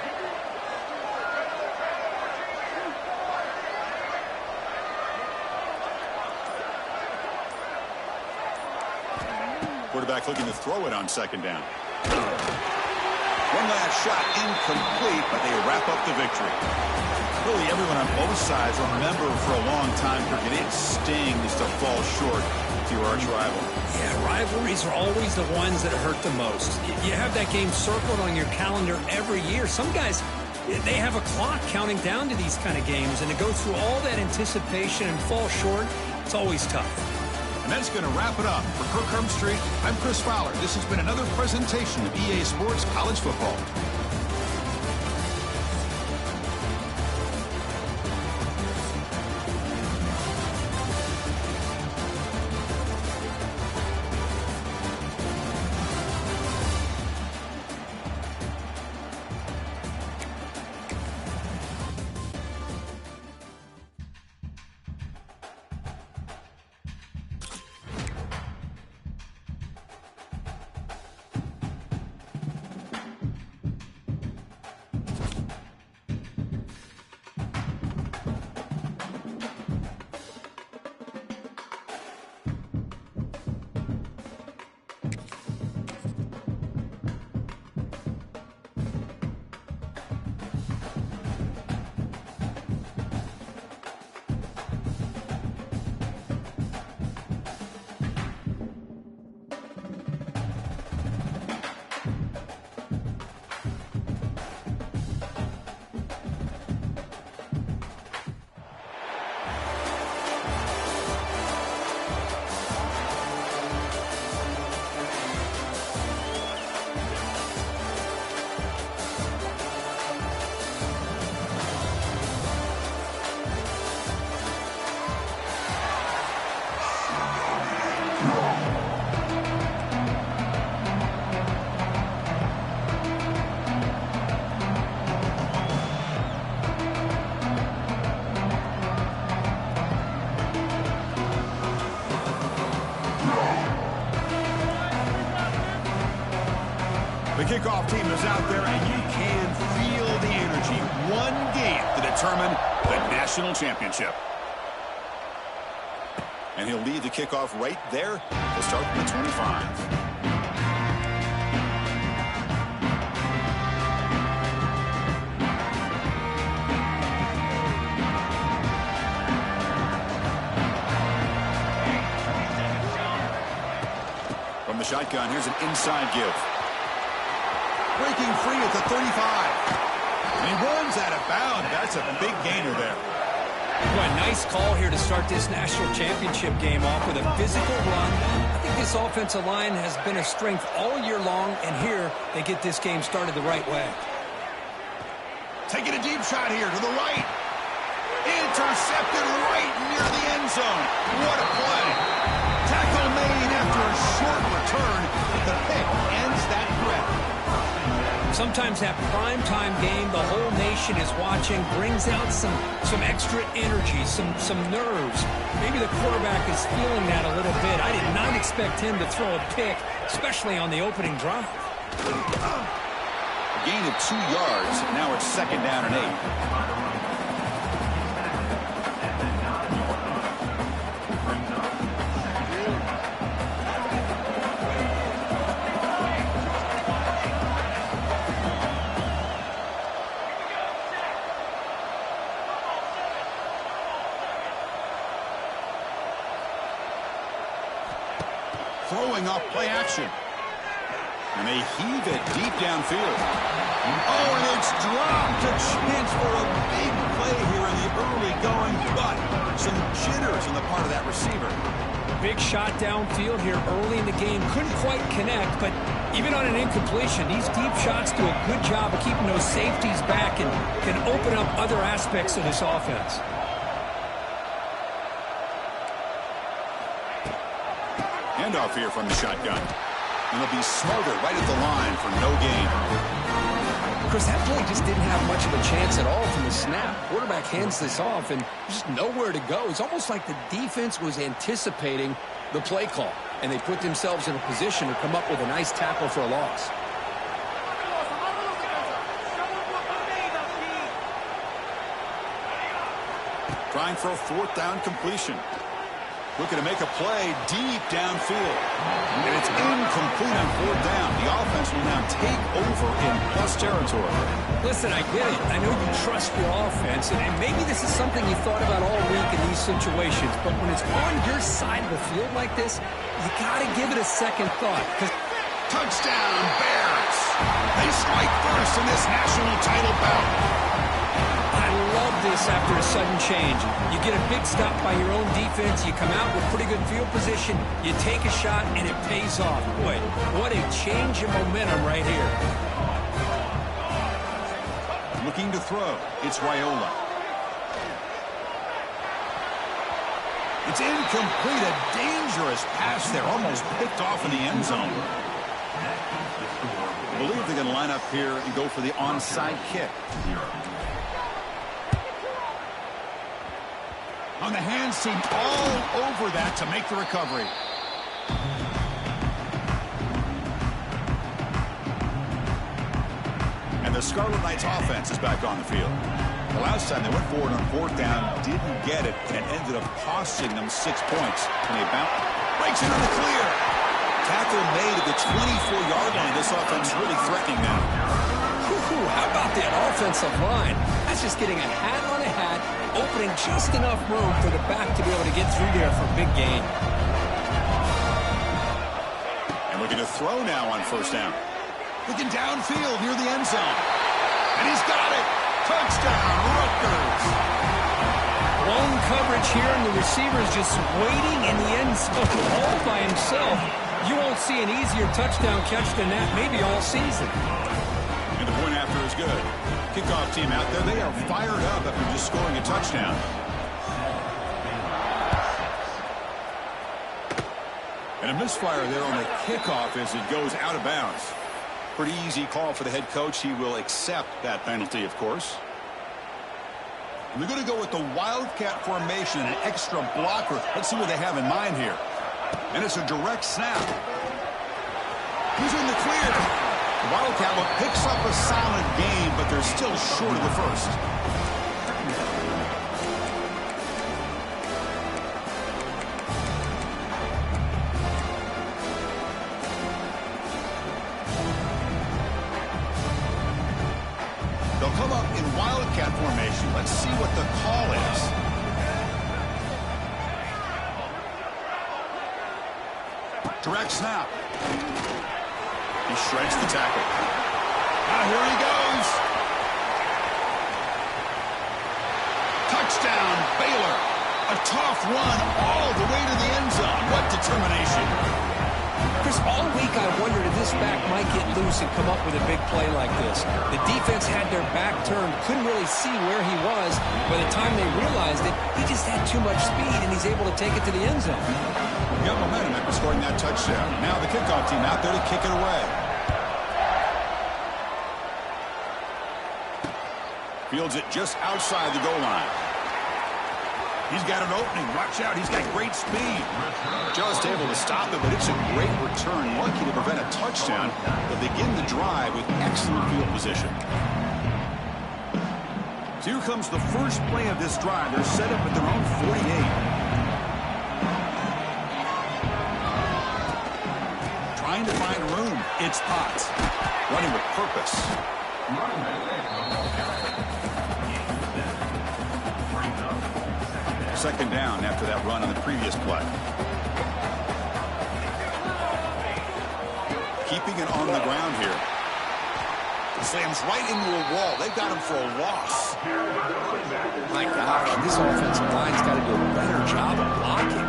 Quarterback looking to throw it on 2nd down. One last shot incomplete, but they wrap up the victory. Really, everyone on both sides remember for a long time it stings to fall short to your arch rival. Yeah, rivalries are always the ones that hurt the most. You have that game circled on your calendar every year. Some guys, they have a clock counting down to these kind of games, and to go through all that anticipation and fall short, it's always tough. And that's going to wrap it up. For Kirk Herbstreit, I'm Chris Fowler. This has been another presentation of EA Sports College Football. The kickoff team is out there, and you can feel the energy. One game to determine the national championship. And he'll lead the kickoff right there. He'll start from the 25. From the shotgun, here's an inside give. Breaking free at the 35. And he runs out of bounds. That's a big gainer there. Boy, nice call here to start this national championship game off with a physical run. I think this offensive line has been a strength all year long, and here they get this game started the right way. Taking a deep shot here to the right. Intercepted right near the end zone. What a play. Tackle made after a short return. The pick ends that threat. Sometimes that primetime game, the whole nation is watching, brings out some extra energy, some nerves. Maybe the quarterback is feeling that a little bit. I did not expect him to throw a pick, especially on the opening drive. Gain of 2 yards. Now it's 2nd down and 8. Throwing off play action. And they heave it deep downfield. Oh, and it's dropped. A chance for a big play here in the early going, but some jitters on the part of that receiver. Big shot downfield here early in the game. Couldn't quite connect, but even on an incompletion, these deep shots do a good job of keeping those safeties back and can open up other aspects of this offense. Handoff here from the shotgun. And they'll be smothered right at the line for no gain. Chris, that play just didn't have much of a chance at all from the snap. Quarterback hands this off and just nowhere to go. It's almost like the defense was anticipating the play call, and they put themselves in a position to come up with a nice tackle for a loss. Trying for a 4th down completion. Looking to make a play deep downfield. And it's incomplete on 4th down. The offense will now take over in plus territory. Listen, I get it. I know you trust your offense, and maybe this is something you thought about all week in these situations, but when it's on your side of the field like this, you got to give it a second thought. Touchdown, Bears! They strike first in this national title bout. I love this after a sudden change. You get a big stop by your own defense. You come out with pretty good field position. You take a shot, and it pays off. Boy, what a change in momentum right here. Looking to throw. It's Raiola. It's incomplete. A dangerous pass there. Almost picked off in the end zone. I believe they're going to line up here and go for the onside kick. On the hands team, all over that to make the recovery. And the Scarlet Knights offense is back on the field. The last time they went forward on 4th down, didn't get it, and it ended up costing them 6 points. And they breaks it on the clear. Tackle made at the 24-yard line. This offense really threatening now. How about that offensive line? That's just getting a hat on a hat, opening just enough room for the back to be able to get through there for a big gain. And looking to throw now on 1st down. Looking downfield near the end zone. And he's got it. Touchdown, Rutgers. Long coverage here, and the receiver is just waiting in the end zone all by himself. You won't see an easier touchdown catch than that maybe all season. And the point after is good. Kickoff team out there, they are fired up after just scoring a touchdown. And a misfire there on the kickoff as it goes out of bounds. Pretty easy call for the head coach. He will accept that penalty, of course. And they're going to go with the Wildcat formation, an extra blocker. Let's see what they have in mind here. And it's a direct snap. Who's in the clear? The Wildcat look picks up a solid gain, but they're still short of the first. They'll come up in Wildcat formation. Let's see what the call is. Direct snap. He shreds the tackle. Now here he goes. Touchdown, Baylor. A tough run all the way to the end zone. What determination. Chris, all week I wondered if this back might get loose and come up with a big play like this. The defense had their back turned, couldn't really see where he was. By the time they realized it, he just had too much speed, and he's able to take it to the end zone. Got momentum after scoring that touchdown. Now the kickoff team out there to kick it away. Fields it just outside the goal line. He's got an opening. Watch out. He's got great speed. Just able to stop it, but it's a great return. Lucky to prevent a touchdown. They'll begin the drive with excellent field position. So here comes the first play of this drive. They're set up at their own 48. Trying to find room. It's Potts. Running with purpose. Second down after that run on the previous play. Keeping it on the ground here. Slams right into a wall. They've got him for a loss. My gosh, this offensive line's got to do a better job of blocking.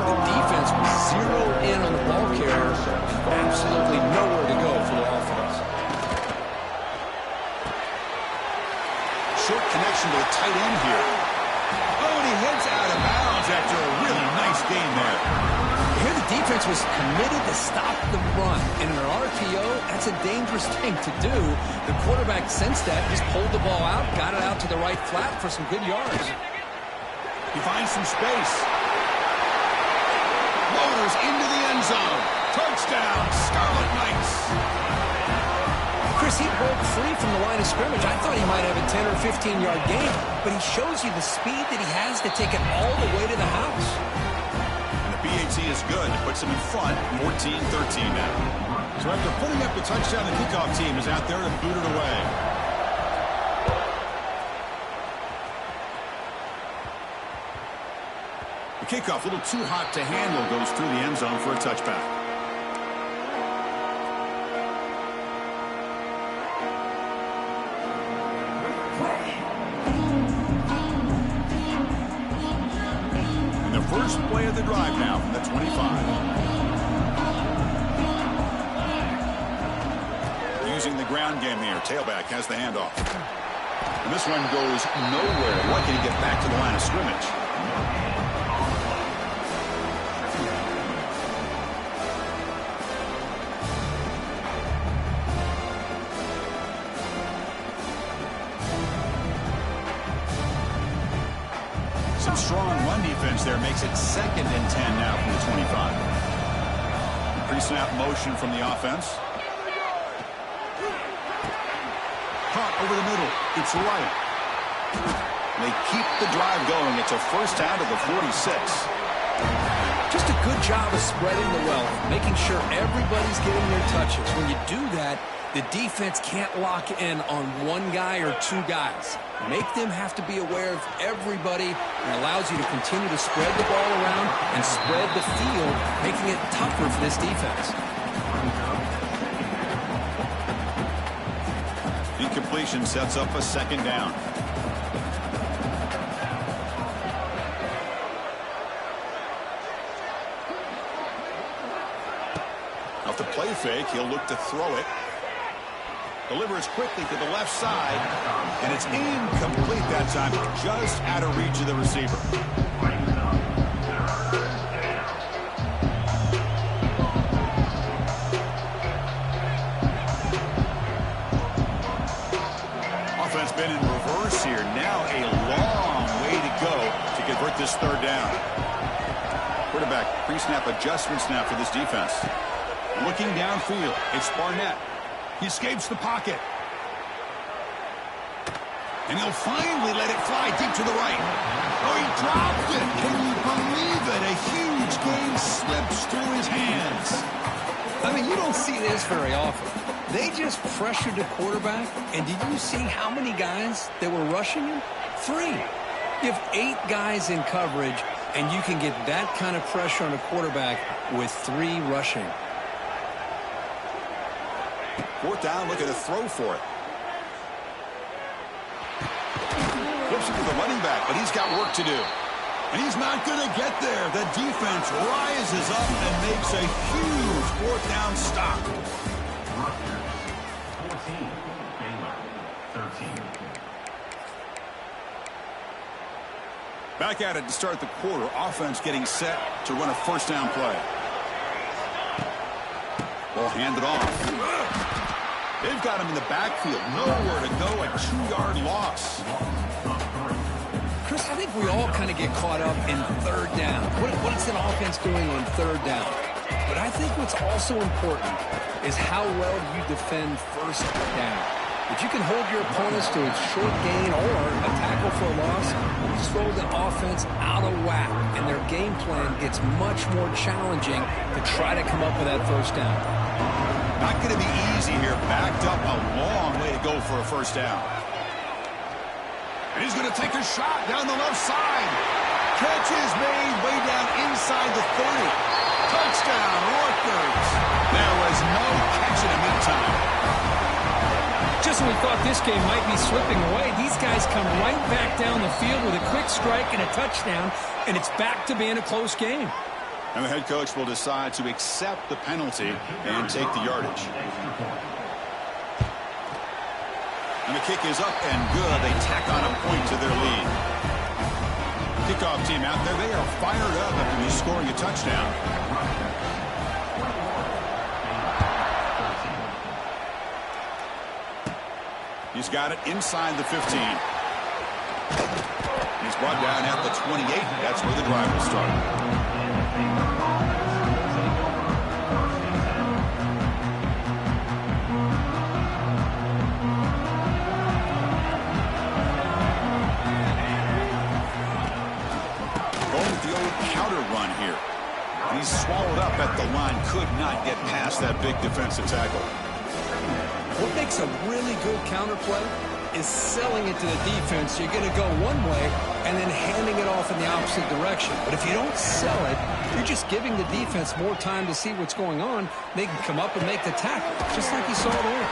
The defense was zeroed in on the ball carrier. Absolutely nowhere to go for the offense. Short connection to the tight end here. Oh, and he heads out of bounds after a really nice game there. Here the defense was committed to stop the run. And in an RPO, that's a dangerous thing to do. The quarterback sensed that, just pulled the ball out, got it out to the right flat for some good yards. He finds some space. Motors into the end zone. Touchdown, Scarlet Knights. Chris, he broke free from the line of scrimmage. I thought he might have a 10 or 15-yard gain, but he shows you the speed that he has to take it all the way to the house. And the PAT is good. It puts him in front, 14-13 now. So after putting up the touchdown, the kickoff team is out there to boot it away. The kickoff, a little too hot to handle, goes through the end zone for a touchback. First play of the drive now from the 25. Using the ground game here. Tailback has the handoff. And this one goes nowhere. Lucky to get back to the line of scrimmage. Some strong run defense there makes it 2nd and 10 now from the 25. Pre-snap motion from the offense. Caught over the middle. It's right. They keep the drive going. It's a first down to the 46. Just a good job of spreading the wealth, making sure everybody's getting their touches. When you do that, the defense can't lock in on one guy or two guys. Make them have to be aware of everybody, and allows you to continue to spread the ball around and spread the field, making it tougher for this defense. Incompletion sets up a second down. Off the play fake, he'll look to throw it. Delivers quickly to the left side, and it's incomplete that time, just out of reach of the receiver. Offense been in reverse here. Now a long way to go to convert this third down. Quarterback pre-snap adjustments now for this defense. Looking downfield, it's Barnett. He escapes the pocket. And he'll finally let it fly deep to the right. Oh, he dropped it. Can you believe it? A huge game slips through his hands. I mean, you don't see this very often. They just pressured the quarterback, and did you see how many guys that were rushing him? 3. You have 8 guys in coverage, and you can get that kind of pressure on a quarterback with 3 rushing. Fourth down, looking to throw for it. Flips it to the running back, but he's got work to do. And he's not going to get there. The defense rises up and makes a huge fourth down stop. Rutgers 14, Baylor 13. Back at it to start the quarter. Offense getting set to run a first down play. Ball handed off. They've got him in the backfield. Nowhere to go. A 2-yard loss. Chris, I think we all kind of get caught up in third down. What is an offense doing on third down? But I think what's also important is how well you defend first down. If you can hold your opponents to a short gain or a tackle for a loss, you throw the offense out of whack, and their game plan gets much more challenging to try to come up with that first down. Not going to be easy here. Backed up a long way to go for a first down. And he's going to take a shot down the left side. Catch is made way down inside the 30. Touchdown, Rutgers. There was no catch in the meantime. Just when we thought this game might be slipping away, these guys come right back down the field with a quick strike and a touchdown, and it's back to being a close game. And the head coach will decide to accept the penalty and take the yardage. And the kick is up and good. They tack on a point to their lead. Kickoff team out there. They are fired up after he's scoring a touchdown. He's got it inside the 15. He's brought down at the 28. That's where the drive will start. Run here. And he's swallowed up at the line. Could not get past that big defensive tackle. What makes a really good counterplay is selling it to the defense. You're going to go one way and then handing it off in the opposite direction. But if you don't sell it, you're just giving the defense more time to see what's going on. They can come up and make the tackle, just like you saw there.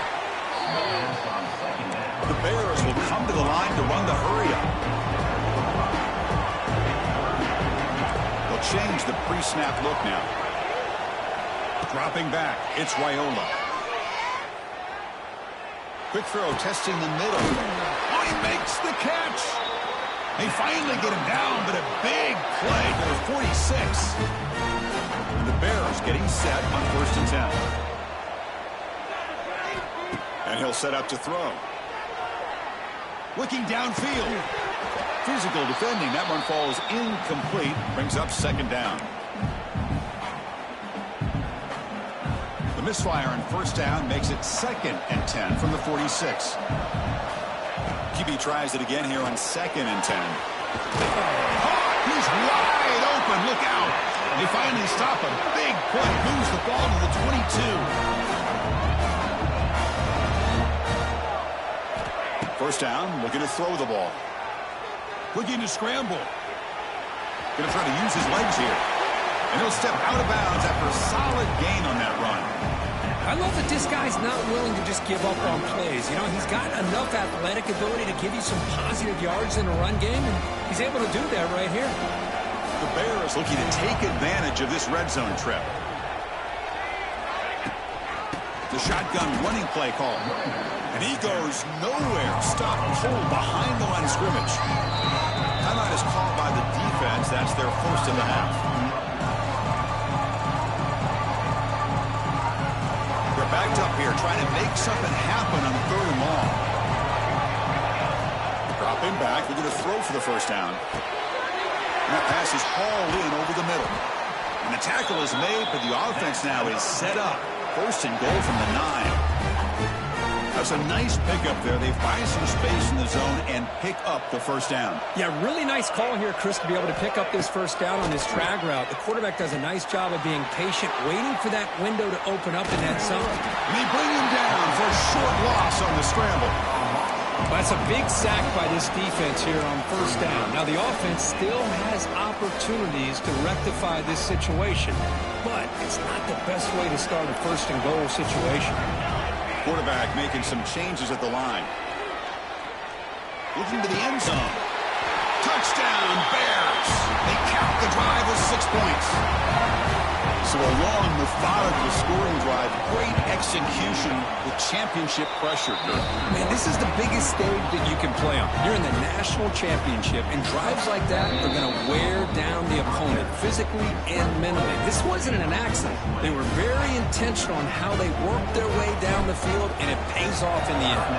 The Bears will come to the line to run the hurry-up. Change the pre-snap look now. Dropping back, it's Raiola. Quick throw, testing the middle. Oh, he makes the catch. They finally get him down, but a big play to the 46. And the Bears getting set on 1st and 10. And he'll set up to throw. Looking downfield. Physical defending. That one falls incomplete. Brings up 2nd down. The misfire on 1st down makes it 2nd and 10 from the 46. QB tries it again here on 2nd and 10. He's wide open. Look out. They finally stop a big play. Moves the ball to the 22. 1st down. Looking to throw the ball. Looking to scramble. Going to try to use his legs here. And he'll step out of bounds after a solid gain on that run. I love that this guy's not willing to just give up on plays. You know, he's got enough athletic ability to give you some positive yards in a run game, and he's able to do that right here. The Bears looking to take advantage of this red zone trip. The shotgun running play call. And he goes nowhere. Stop pull behind the line of scrimmage. Timeout is called by the defense. That's their 1st of the half. They're backed up here trying to make something happen on 3rd and long. Dropping back. They're going to throw for the 1st down. And that pass is hauled in over the middle. And the tackle is made, but the offense now is set up. 1st and goal from the 9. That's a nice pickup there. They find some space in the zone and pick up the 1st down. Yeah, really nice call here, Chris, to be able to pick up this 1st down on this drag route. The quarterback does a nice job of being patient, waiting for that window to open up in that zone. And they bring him down for a short loss on the scramble. That's a big sack by this defense here on 1st down. Now, the offense still has opportunities to rectify this situation, but it's not the best way to start a 1st and goal situation. Quarterback making some changes at the line. Looking to the end zone. Touchdown, Bears. They count the drive with 6 points. So a long, methodical scoring drive. Great execution with championship pressure. Man, this is the biggest stage that you can play on. You're in the national championship, and drives like that are going to wear down the opponent physically and mentally. This wasn't an accident. They were very intentional on how they worked their way down the field, and it pays off in the end.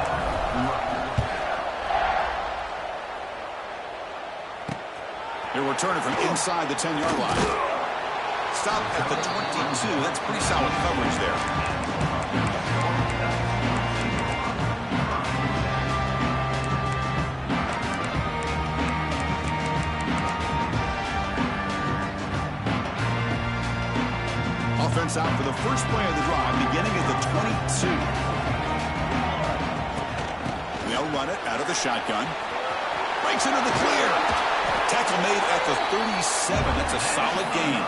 They're returning from inside the 10-yard line. Stop at the 22. That's pretty solid coverage there. Offense out for the first play of the drive, beginning at the 22. They'll run it out of the shotgun. Breaks into the clear. Tackle made at the 37. That's a solid gain.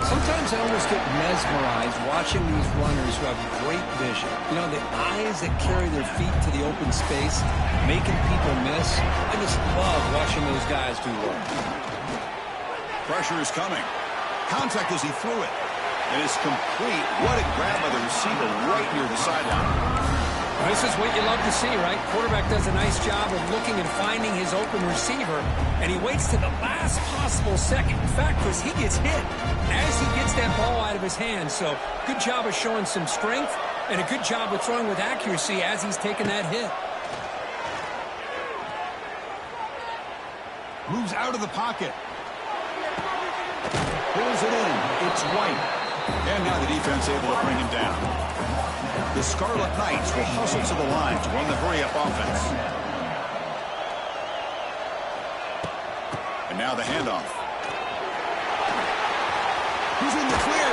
Sometimes I almost get mesmerized watching these runners who have great vision. You know, the eyes that carry their feet to the open space, making people miss. I just love watching those guys do work. Pressure is coming. Contact as he threw it. It is complete. What a grab by the receiver right near the sideline. This is what you love to see, right? Quarterback does a nice job of looking and finding his open receiver, and he waits to the last possible second. In fact, Chris, he gets hit as he gets that ball out of his hands. So good job of showing some strength and a good job of throwing with accuracy as he's taking that hit. Moves out of the pocket. Pulls it in. It's White. And now the defense able to bring him down. The Scarlet Knights will hustle to the line to run the hurry-up offense. And now the handoff. Who's in the clear?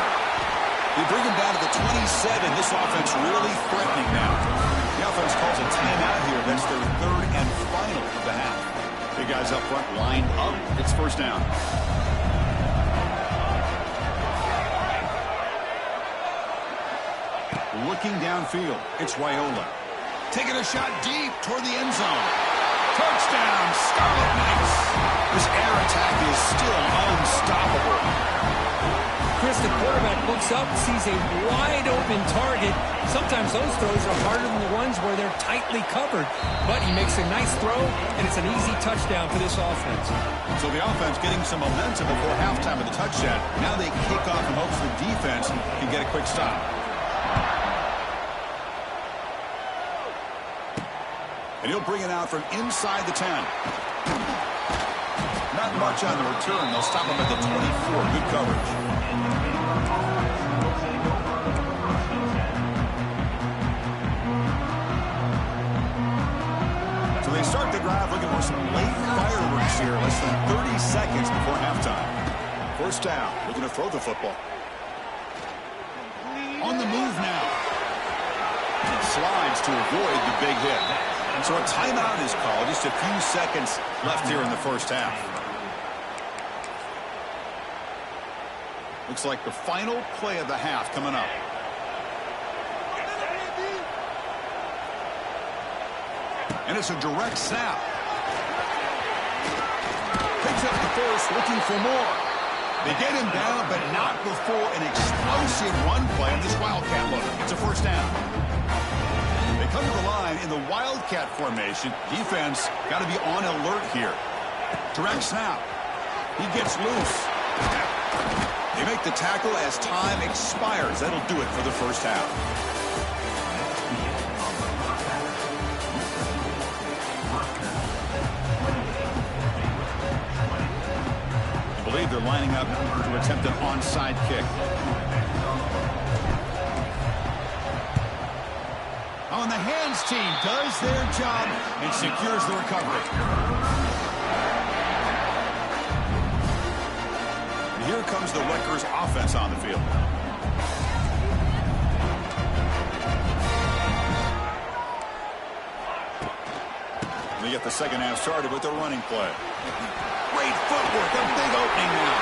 They bring him down to the 27. This offense really threatening now. The offense calls a timeout here. That's their third and final of the half. Big guys up front lined up. It's first down. Looking downfield, it's Raiola. Taking a shot deep toward the end zone. Touchdown, Scarlet Knights. This air attack is still unstoppable. Chris, the quarterback looks up, sees a wide-open target. Sometimes those throws are harder than the ones where they're tightly covered. But he makes a nice throw, and it's an easy touchdown for this offense. So the offense getting some momentum before halftime of the touchdown. Now they kick off in hopes the defense can get a quick stop. And he'll bring it out from inside the 10. Not much on the return. They'll stop him at the 24. Good coverage. So they start the drive looking for some late fireworks here. Less than 30 seconds before halftime. First down. Looking to throw the football. On the move now. Slides to avoid the big hit. So a timeout is called. Just a few seconds left here in the first half. Looks like the final play of the half coming up. And it's a direct snap. Picks up the first, looking for more. They get him down, but not before an explosive run play on this Wildcat look. It's a first down. They come to the line in the Wildcat formation. Defense got to be on alert here. Direct snap. He gets loose. They make the tackle as time expires. That'll do it for the first half. I believe they're lining up to attempt an onside kick. On the hands team does their job and secures the recovery. And here comes the Rutgers offense on the field. They get the second half started with the running play. Great footwork, a big opening now.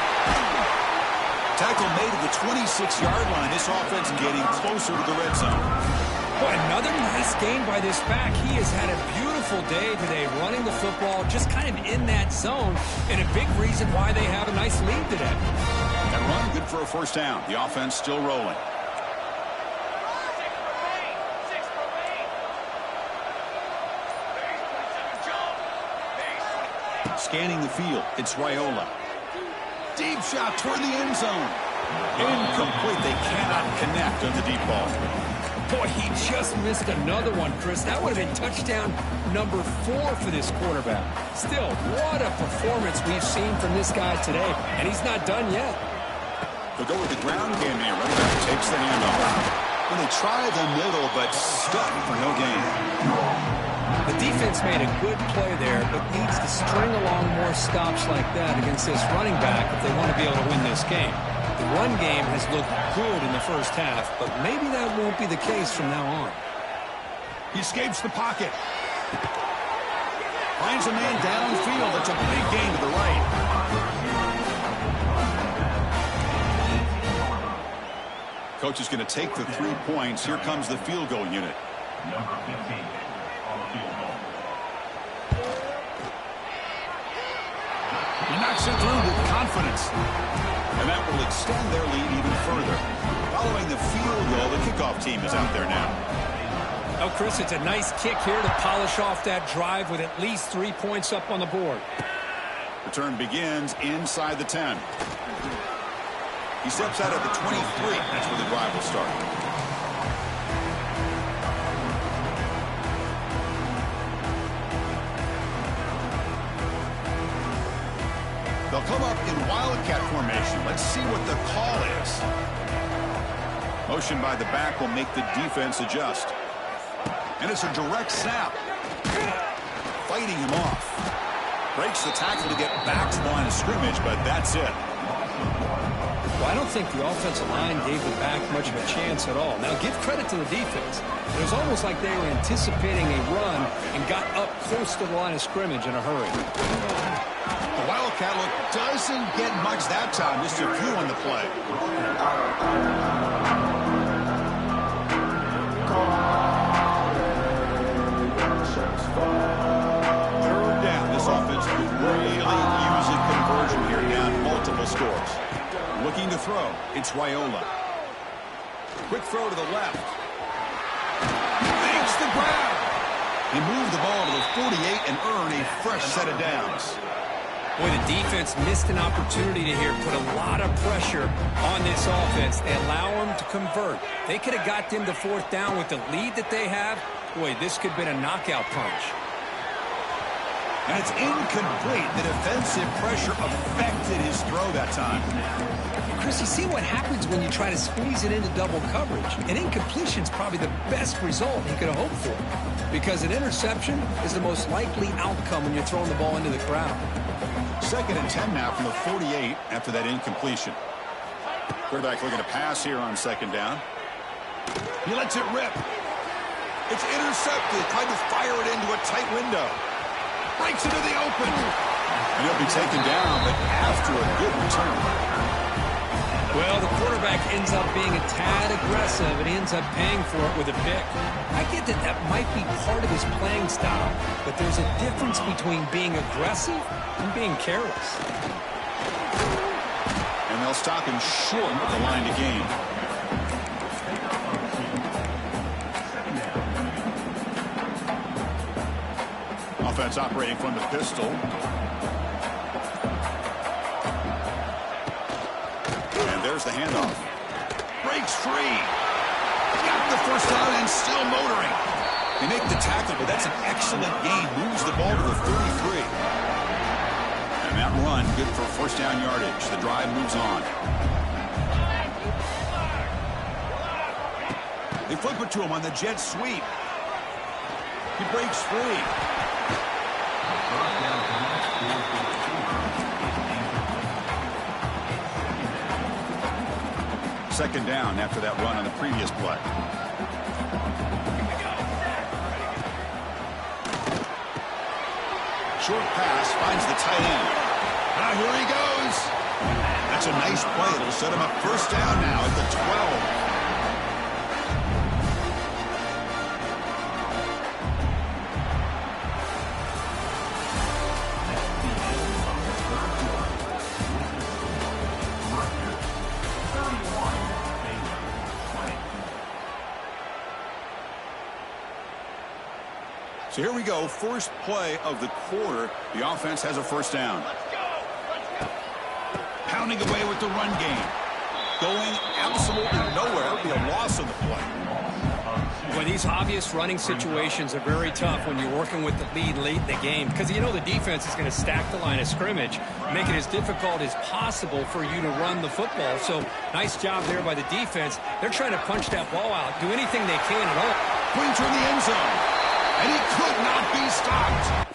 Tackle made at the 26-yard line. This offense getting closer to the red zone. Boy, another nice yards gained by this back. He has had a beautiful day today running the football, just kind of in that zone, and a big reason why they have a nice lead today. That run, good for a first down. The offense still rolling. Scanning the field, it's Raiola. Deep shot toward the end zone. Incomplete. They cannot connect on the deep ball. Boy, he just missed another one, Chris. That would have been touchdown number 4 for this quarterback. Still, what a performance we've seen from this guy today, and he's not done yet. They'll go with the ground game here. Running back takes the handoff. When they try the middle, but stuck for no gain. The defense made a good play there, but needs to string along more stops like that against this running back if they want to be able to win this game. The run game has looked good in the first half, but maybe that won't be the case from now on. He escapes the pocket. Finds a man downfield. It's a big gain to the right. Coach is going to take the 3 points. Here comes the field goal unit. Number 15 on the field goal. He knocks it through with confidence. And that will extend their lead even further. Following the field goal, the kickoff team is out there now. Oh, Chris, it's a nice kick here to polish off that drive with at least 3 points up on the board. Return begins inside the 10. He steps out at the 23. That's where the drive will start. They'll come up in wildcat formation. Let's see what the call is. Motion by the back will make the defense adjust. And it's a direct snap. Fighting him off. Breaks the tackle to get back to the line of scrimmage, but that's it. Well, I don't think the offensive line gave the back much of a chance at all. Now, give credit to the defense. It was almost like they were anticipating a run and got up close to the line of scrimmage in a hurry. The wildcat look doesn't get much that time. Just a few on the play. Third down. This offense could really use a conversion here. Down multiple scores. Looking to throw. It's Raiola. Quick throw to the left. Makes the grab. He moved the ball to the 48 and earned a fresh set of downs. Boy, the defense missed an opportunity to here put a lot of pressure on this offense. They allow them to convert. They could have got them to 4th down with the lead that they have. Boy, this could have been a knockout punch. And it's incomplete. The defensive pressure affected his throw that time. Chris, you see what happens when you try to squeeze it into double coverage. An incompletion is probably the best result he could have hoped for, because an interception is the most likely outcome when you're throwing the ball into the crowd. 2nd and 10 now from the 48 after that incompletion. Quarterback looking to pass here on 2nd down. He lets it rip. It's intercepted. Tried to fire it into a tight window. Breaks into the open. And he'll be taken down, but after a good return. Well, the quarterback ends up being a tad aggressive, and he ends up paying for it with a pick. I get that that might be part of his playing style, but there's a difference between being aggressive and being careless. And they'll stop him short of the line to gain. Offense operating from the pistol. And there's the handoff. Breaks free. Got the first down and still motoring. They make the tackle, but that's an excellent gain. Moves the ball to the 33. And that run, good for first down yardage. The drive moves on. They flip it to him on the jet sweep. He breaks free. Second down after that run on the previous play. Short pass finds the tight end. Now here he goes. That's a nice play. It'll set him up first down now at the 12. So here we go, first play of the quarter. The offense has a first down. Pounding away with the run game. Going absolutely nowhere. It'll be a loss on the play. Well, these obvious running situations are very tough when you're working with the lead late in the game because you know the defense is going to stack the line of scrimmage, make it as difficult as possible for you to run the football. So nice job there by the defense. They're trying to punch that ball out, do anything they can at all. Pointer in the end zone. And he could not be stopped.